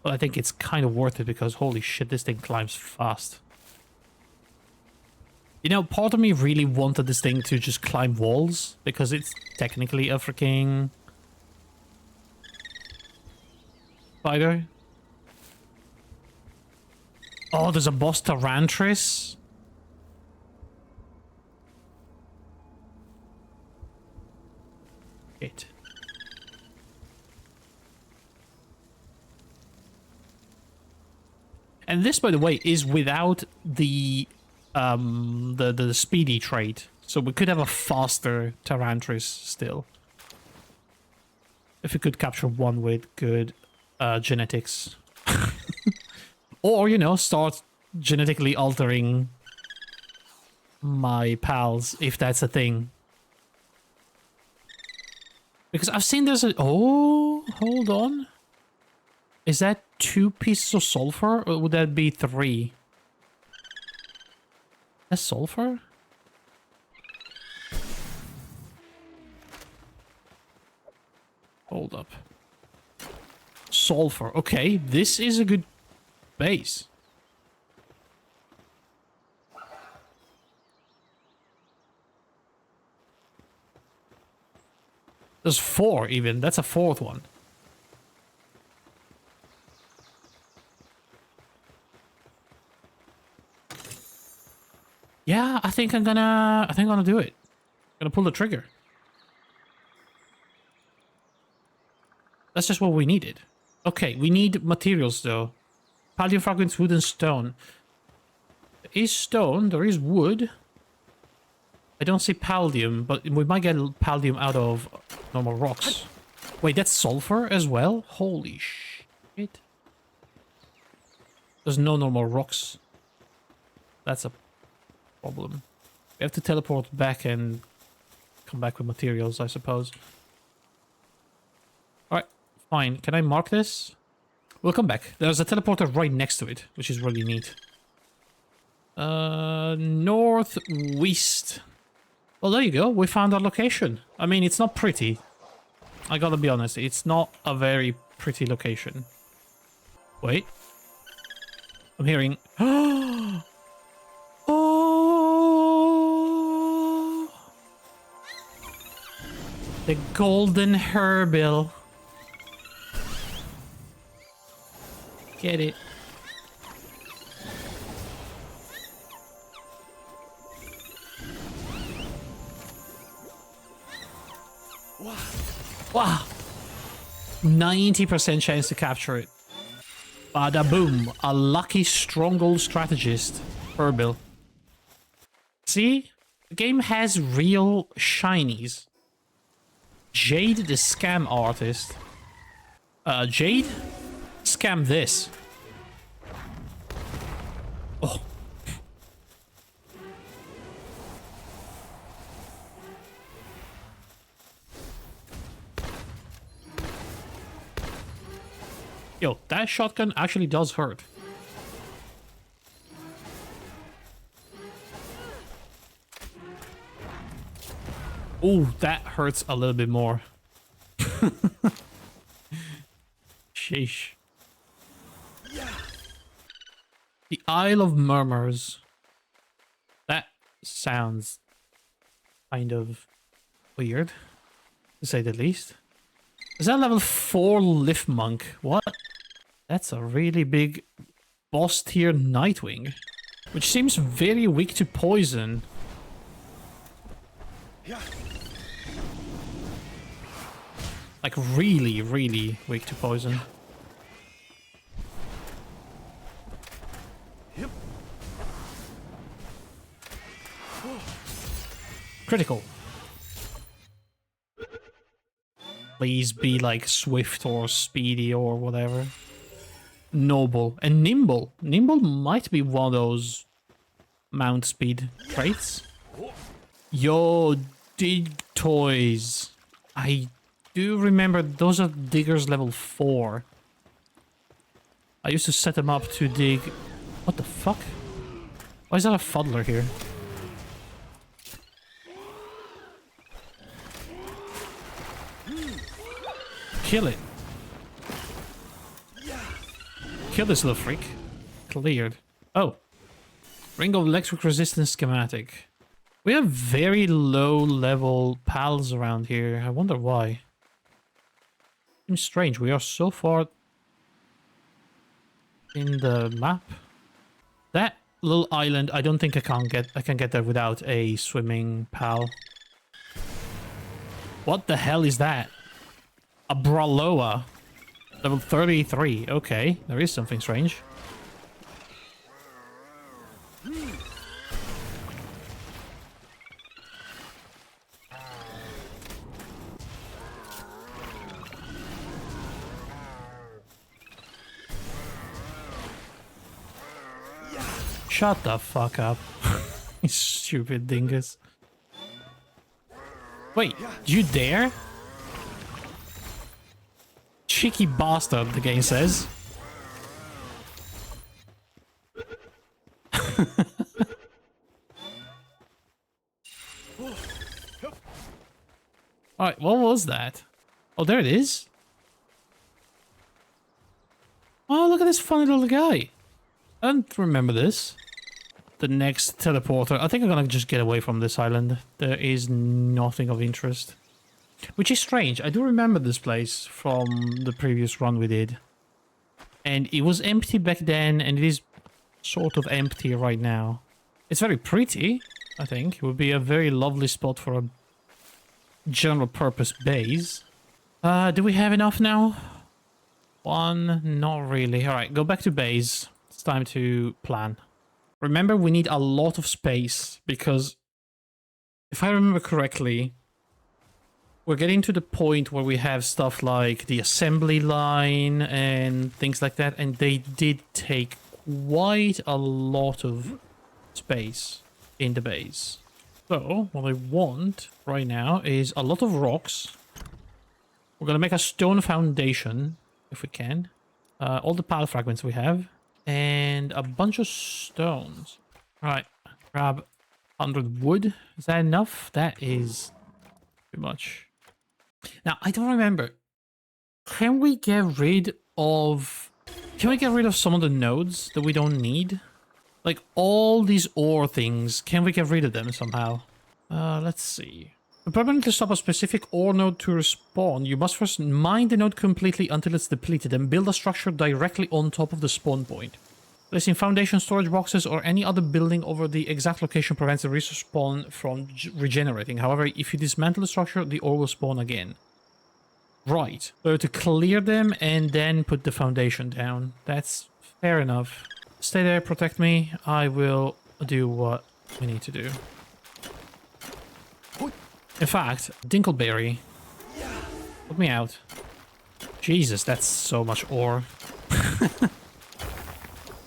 But I think it's kind of worth it because holy shit, this thing climbs fast. You know, part of me really wanted this thing to just climb walls because it's technically a freaking spider. Oh, there's a boss Tyrantris. Shit. And this, by the way, is without the speedy trait. So we could have a faster Tyrantris still. If we could capture one with good genetics. Or, you know, start genetically altering my pals, if that's a thing. Because I've seen there's a... Oh, hold on. Is that 2 pieces of sulfur, or would that be 3? That's sulfur? Hold up. Sulfur. Okay, this is a good base. There's 4 even. That's a 4th one. Yeah, I think I'm gonna do it. I'm gonna pull the trigger. That's just what we needed. Okay, we need materials though. Pallium fragments, wood and stone. There is stone, there is wood. I don't see pallium, but we might get pallium out of normal rocks. Wait, that's sulfur as well? Holy shit. There's no normal rocks. That's a problem. We have to teleport back and come back with materials, I suppose. Alright, fine. Can I mark this? We'll come back. There's a teleporter right next to it, which is really neat. Northwest. Well, there you go. We found our location. I mean, it's not pretty. I gotta be honest. It's not a very pretty location. Wait. I'm hearing... Oh! The golden herbil. Get it. Wow. 90% chance to capture it. Bada boom. A lucky stronghold strategist. Herbil. See? The game has real shinies. Jade the scam artist. Jade? Scam this. Oh. Yo, that shotgun actually does hurt. Ooh, that hurts a little bit more. Sheesh. The Isle of Murmurs. That sounds kind of weird, to say the least. Is that level 4 Lift Monk? What? That's a really big boss tier Nightwing, which seems very weak to poison. Like really, really weak to poison. Critical. Please be like swift or speedy or whatever. Noble and nimble. Nimble might be one of those mount speed traits. Yo, dig toys. I do remember those are diggers level 4. I used to set them up to dig. What the fuck? Why is that a fuddler here? Kill it. Kill this little freak. Cleared. Oh. Ring of electric resistance schematic. We have very low level pals around here. I wonder why. Seems strange. We are so far in the map. That little island, I don't think I can get there without a swimming pal. What the hell is that? A Braloa. Level 33. Okay, there is something strange. Shut the fuck up. You stupid dingus. Wait, you dare? Cheeky bastard, the game says. Alright, what was that? Oh, there it is. Oh, look at this funny little guy. I don't remember this. The next teleporter. I think I'm gonna just get away from this island. There is nothing of interest. Which is strange. I do remember this place from the previous run we did. And it was empty back then, and it is sort of empty right now. It's very pretty, I think. It would be a very lovely spot for a general purpose base. Do we have enough now? One? Not really. Alright, go back to base. It's time to plan. Remember, we need a lot of space, because if I remember correctly, we're getting to the point where we have stuff like the assembly line and things like that, and they did take quite a lot of space in the base. So, what I want right now is a lot of rocks. We're gonna make a stone foundation, if we can. All the pile fragments we have. And a bunch of stones. Alright, grab 100 wood. Is that enough? That is too much. Now, I don't remember. Can we get rid of some of the nodes that we don't need? Like, all these ore things, can we get rid of them somehow? Let's see. To permanently stop a specific ore node to respawn, you must first mine the node completely until it's depleted and build a structure directly on top of the spawn point. Placing foundation storage boxes or any other building over the exact location prevents the resource spawn from regenerating. However, if you dismantle the structure, the ore will spawn again. Right. So to clear them and then put the foundation down. That's fair enough. Stay there, protect me. I will do what we need to do. In fact, Dinkleberry, put me out. Jesus, that's so much ore.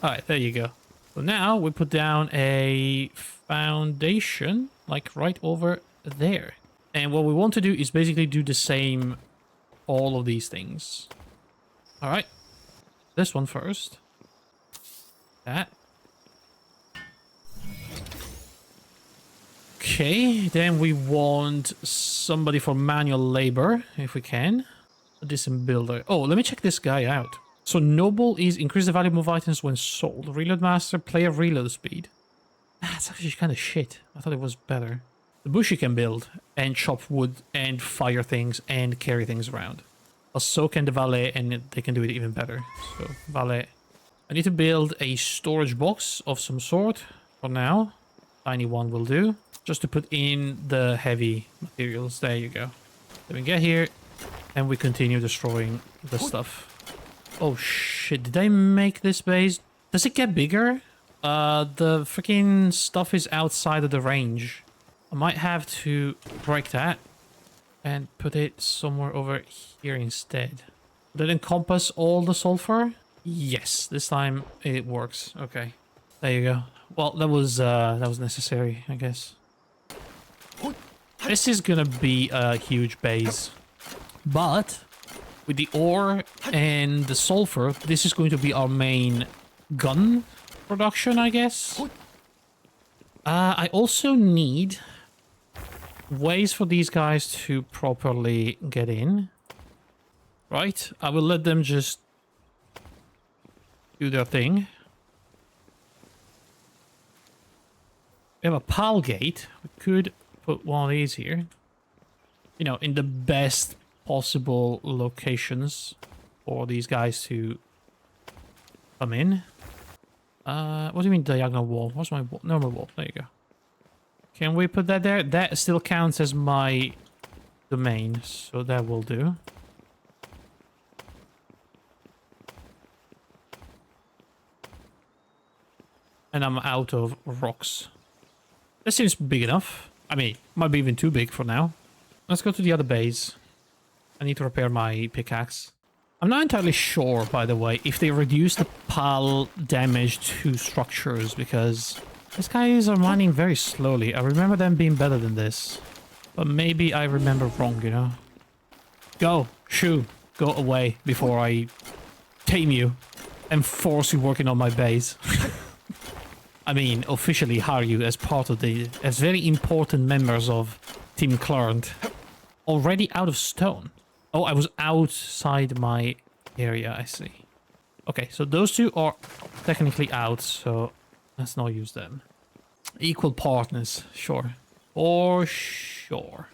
Alright, there you go. So now we put down a foundation, like right over there. And what we want to do is basically do the same, all of these things. Alright. This one first. That. Okay, then we want somebody for manual labor, if we can. A decent builder. Oh, let me check this guy out. So Noble is increase the value of items when sold. Reload Master, player reload speed. That's actually kind of shit. I thought it was better. The bush you can build and chop wood and fire things and carry things around. So can the valet, and they can do it even better. So valet. I need to build a storage box of some sort for now. Tiny one will do. Just to put in the heavy materials. There you go. Then we get here and we continue destroying the stuff. Oh shit, did I make this base? Does it get bigger? The freaking stuff is outside of the range. I might have to break that and put it somewhere over here instead. Did it encompass all the sulfur? Yes, this time it works. Okay, there you go. Well, that was necessary, I guess. This is gonna be a huge base, but with the ore and the sulfur, this is going to be our main gun production, I guess. I also need ways for these guys to properly get in. Right? I will let them just do their thing. We have a PAL gate. We could put one of these here. You know, in the best possible locations for these guys to come in. What do you mean diagonal wall? What's my wall? Normal wall. There you go. Can we put that there? That still counts as my domain, so that will do. And I'm out of rocks. This seems big enough. I mean, might be even too big for now. Let's go to the other base. I need to repair my pickaxe. I'm not entirely sure, by the way, if they reduce the PAL damage to structures, because these guys are mining very slowly. I remember them being better than this. But maybe I remember wrong, you know? Go, shoo, go away before I tame you and force you working on my base. I mean, officially hire you as part of as very important members of Team Clarent. Already out of stone. Oh, I was outside my area, I see. Okay, so those two are technically out, so let's not use them. Equal partners, sure. For sure.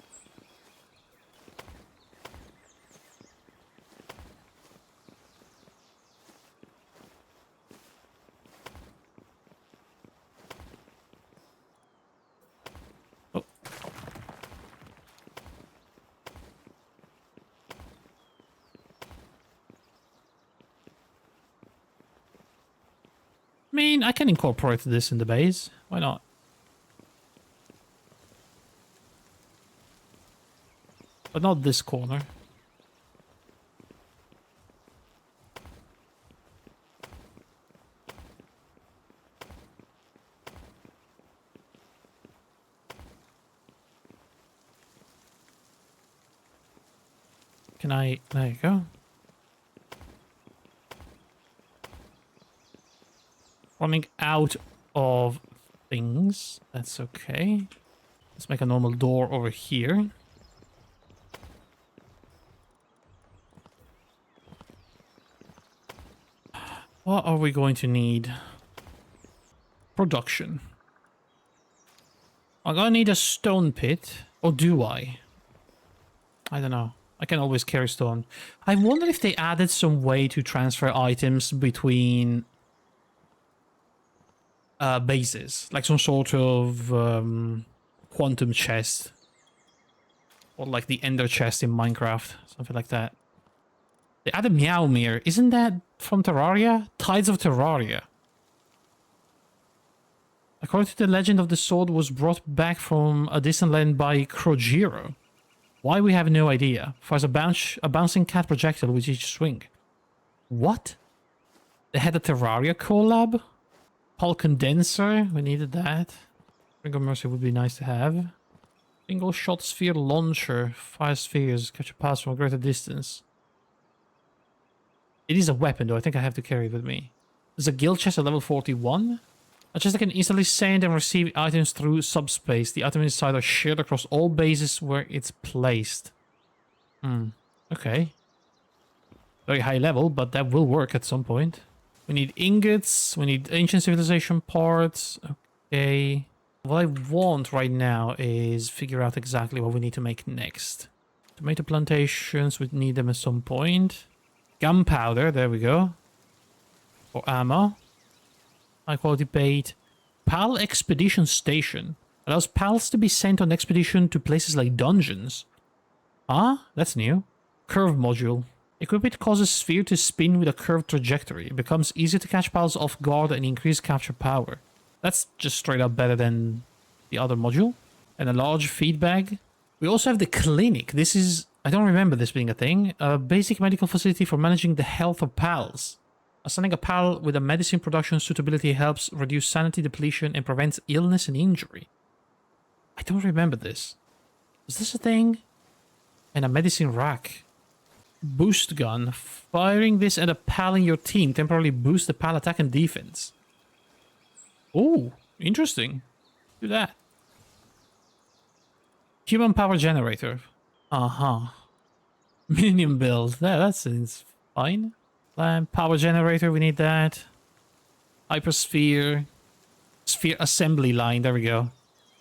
I mean, I can incorporate this in the base. Why not? But not this corner. Can I... There you go. Running out of things. That's okay. Let's make a normal door over here. What are we going to need? Production. I'm gonna need a stone pit. Or do I? I don't know. I can always carry stone. I wonder if they added some way to transfer items between bases, like some sort of quantum chest, or like the ender chest in Minecraft, something like that. They added Meowmere. Isn't that from Terraria? Tides of Terraria. According to the legend of the sword was brought back from a distant land by Krojiro. Why, we have no idea. Fires a bouncing cat projectile with each swing. What? They had a Terraria collab? Pulse condenser, we needed that. Ring of Mercy would be nice to have. Single shot sphere launcher, 5 spheres, catch a pass from a greater distance. It is a weapon though, I think I have to carry it with me. There's a guild chest at level 41. A chest that can instantly send and receive items through subspace. The item inside are shared across all bases where it's placed. Okay. Very high level, but that will work at some point. We need ingots. We need ancient civilization parts. Okay. What I want right now is figure out exactly what we need to make next. Tomato plantations, we need them at some point. Gunpowder, there we go. For ammo. High quality bait. PAL expedition station. Allows PALs to be sent on expedition to places like dungeons. Ah, that's new. Curve module. Equip it causes sphere to spin with a curved trajectory. It becomes easier to catch PALs off guard and increase capture power. That's just straight up better than the other module. And a large feed bag. We also have the clinic. This is, I don't remember this being a thing. A basic medical facility for managing the health of PALs. Assigning a PAL with a medicine production suitability helps reduce sanity depletion and prevents illness and injury. I don't remember this. Is this a thing? And a medicine rack. Boost gun. Firing this at a PAL in your team temporarily boosts the PAL attack and defense. Oh, interesting. Do that. Human power generator. Uh-huh. Minion build. Yeah, that seems fine. Power generator, we need that. Hypersphere. Sphere assembly line, there we go.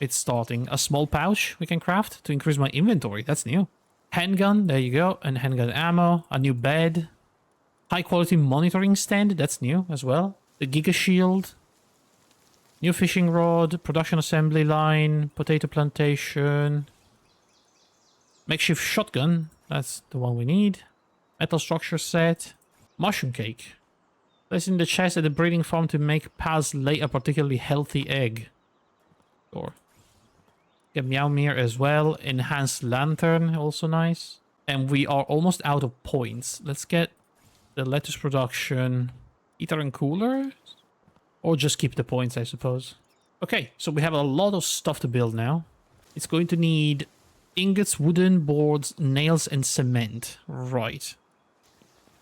It's starting. A small pouch we can craft to increase my inventory. That's new. Handgun, there you go. And handgun ammo. A new bed. High quality monitoring stand, that's new as well. The Giga Shield. New fishing rod. Production assembly line. Potato plantation. Makeshift shotgun. That's the one we need. Metal structure set. Mushroom cake. Place in the chest at the breeding farm to make PALs lay a particularly healthy egg. Sure. Get Meowmere as well. Enhanced lantern, also nice. And we are almost out of points. Let's get the lettuce production. Heater and cooler? Or just keep the points, I suppose. Okay, so we have a lot of stuff to build now. It's going to need ingots, wooden boards, nails, and cement. Right.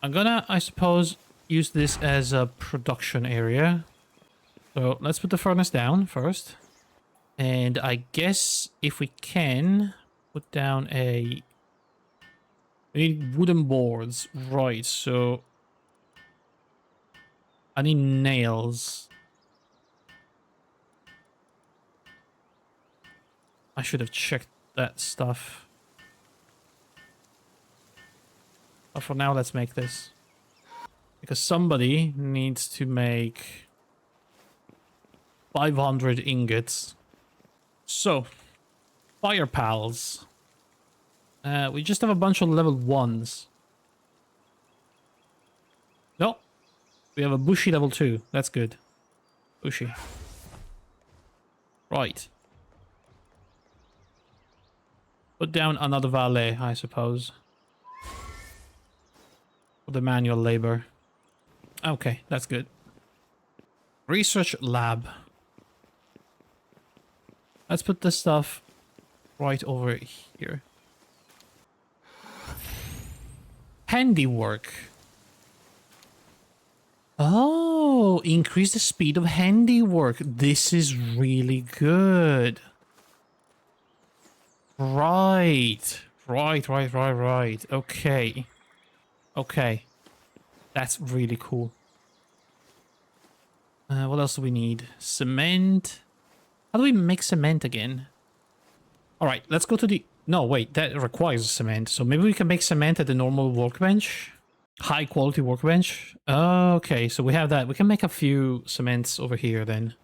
I'm gonna, I suppose, use this as a production area. So let's put the furnace down first. And I guess if we can put down a... We need wooden boards. Right, so... I need nails. I should have checked that stuff. But for now, let's make this. Because somebody needs to make 500 ingots. So, fire pals. We just have a bunch of level 1s. No. We have a bushy level 2. That's good. Bushy. Right. Put down another valet, I suppose. For the manual labor. Okay, that's good. Research lab. Let's put this stuff right over here. Handiwork. Oh, increase the speed of handiwork. This is really good. Right. Right. Okay. Okay. That's really cool. What else do we need? Cement. How do we make cement again? Alright, let's go to the... No, wait, that requires cement. So maybe we can make cement at the normal workbench. High quality workbench. Okay, so we have that. We can make a few cements over here then.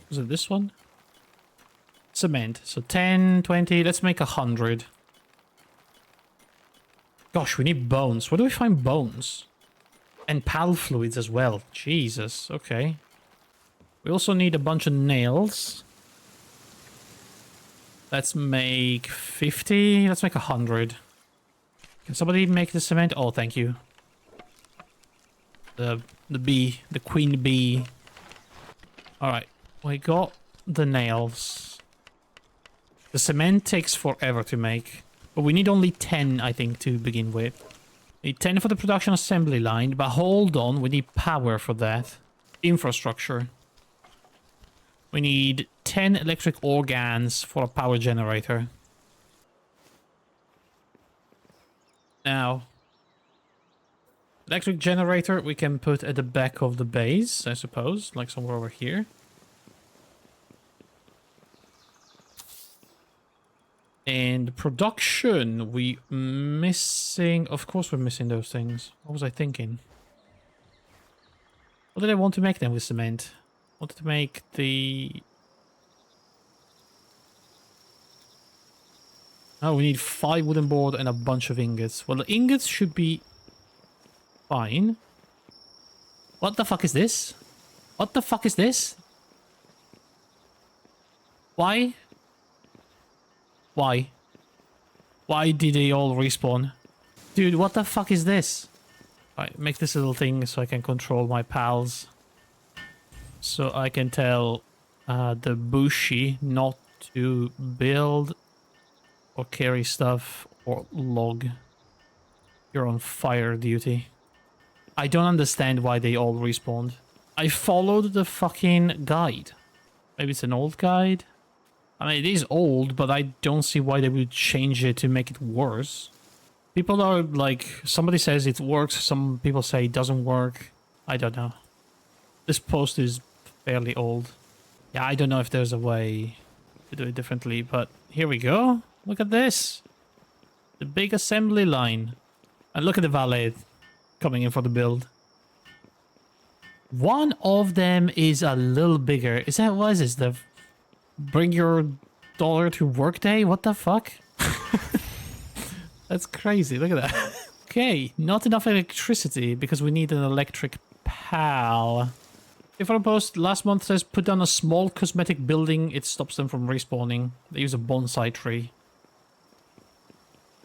Was it this one? Cement. So 10, 20, let's make 100. Gosh, we need bones. Where do we find bones? And PAL fluids as well. Jesus, okay. We also need a bunch of nails. Let's make 50. Let's make 100. Can somebody make the cement? Oh, thank you. The bee. The queen bee. Alright. We got the nails. The cement takes forever to make. But we need only 10, I think, to begin with. We need 10 for the production assembly line. But hold on, we need power for that. Infrastructure. We need 10 electric organs for a power generator. Now, electric generator we can put at the back of the base, I suppose, like somewhere over here. And production, we missing... Of course we're missing those things. What was I thinking? What did I want to make then with cement? I wanted to make the... Oh, we need 5 wooden board and a bunch of ingots. Well, the ingots should be fine. What the fuck is this? What the fuck is this? Why? Why? Why did they all respawn? Dude, what the fuck is this? Alright, make this little thing so I can control my pals. So I can tell the Bushi not to build or carry stuff or log. You're on fire duty. I don't understand why they all respawned. I followed the fucking guide. Maybe it's an old guide? I mean, it is old, but I don't see why they would change it to make it worse. People are like, somebody says it works, some people say it doesn't work. I don't know. This post is fairly old. Yeah, I don't know if there's a way to do it differently, but here we go. Look at this. The big assembly line. And look at the valet coming in for the build. One of them is a little bigger. Is that, what is this? The bring your dollar to work day? What the fuck? That's crazy. Look at that. Okay, not enough electricity because we need an electric pal. If our post last month says put down a small cosmetic building, it stops them from respawning. They use a bonsai tree.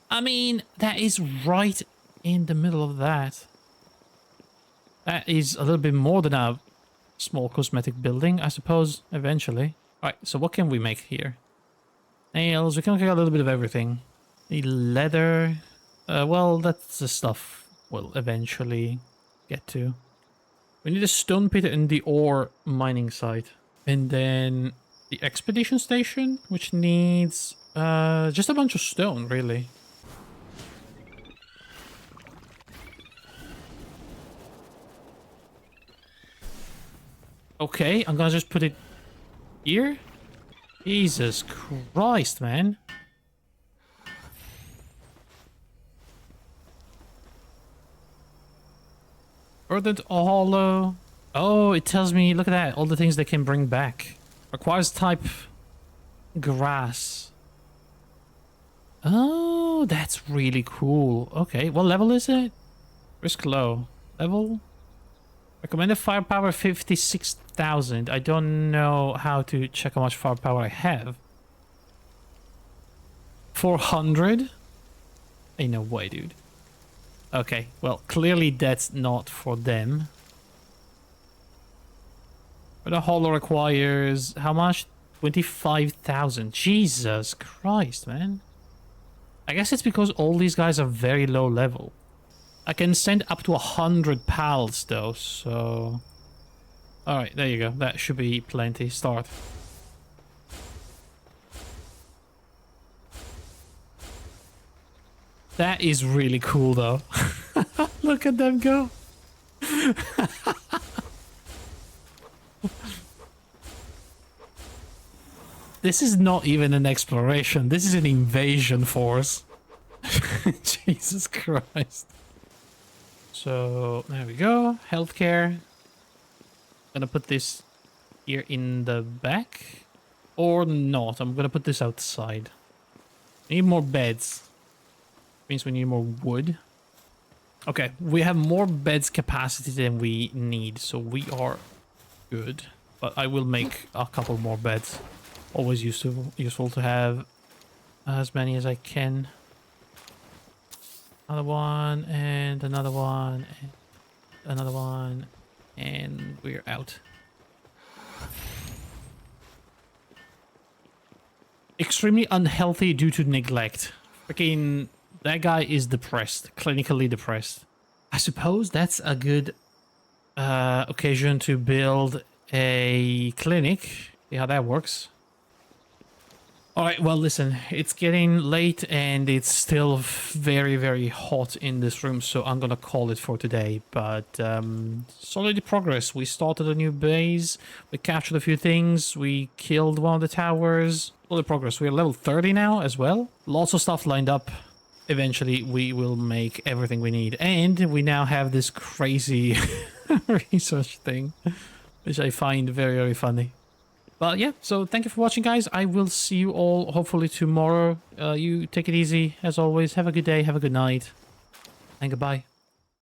I mean, that is right in the middle of that. That is a little bit more than a small cosmetic building, I suppose, eventually. Alright, so what can we make here? Nails, we can make a little bit of everything. The leather, well, that's the stuff we'll eventually get to. We need a stone pit in the ore mining site. And then the expedition station, which needs just a bunch of stone, really. Okay, I'm gonna just put it here. Jesus Christ, man. Earthed hollow. Oh, it tells me, look at that, all the things they can bring back. Requires type grass. Oh, that's really cool. Okay, what level is it? Risk low. Level? Recommended firepower 56,000. I don't know how to check how much firepower I have. 400? Ain't no way, dude. Okay, well, clearly that's not for them. But a hollow requires how much? 25,000. Jesus Christ, man. I guess it's because all these guys are very low level. I can send up to 100 pals though, so... Alright, there you go. That should be plenty. Start. That is really cool though. Look at them go. This is not even an exploration. This is an invasion force. Jesus Christ. So, there we go. Healthcare. Gonna put this here in the back. Or not. I'm gonna put this outside. Need more beds. Means we need more wood. Okay, we have more beds capacity than we need, so we are good. But I will make a couple more beds. Always useful to have as many as I can. Another one, and another one, and another one, and we're out. Extremely unhealthy due to neglect. Freaking, that guy is depressed, clinically depressed. I suppose that's a good occasion to build a clinic See how that works. All right, well, listen, it's getting late and it's still very, very hot in this room, so I'm gonna call it for today. But solid progress. We started a new base, we captured a few things, we killed one of the towers. Solid progress. We're level 30 now as well. Lots of stuff lined up. Eventually, we will make everything we need. And we now have this crazy research thing, which I find very, very funny. But yeah, so thank you for watching, guys. I will see you all hopefully tomorrow. You take it easy, as always. Have a good day, have a good night, and goodbye.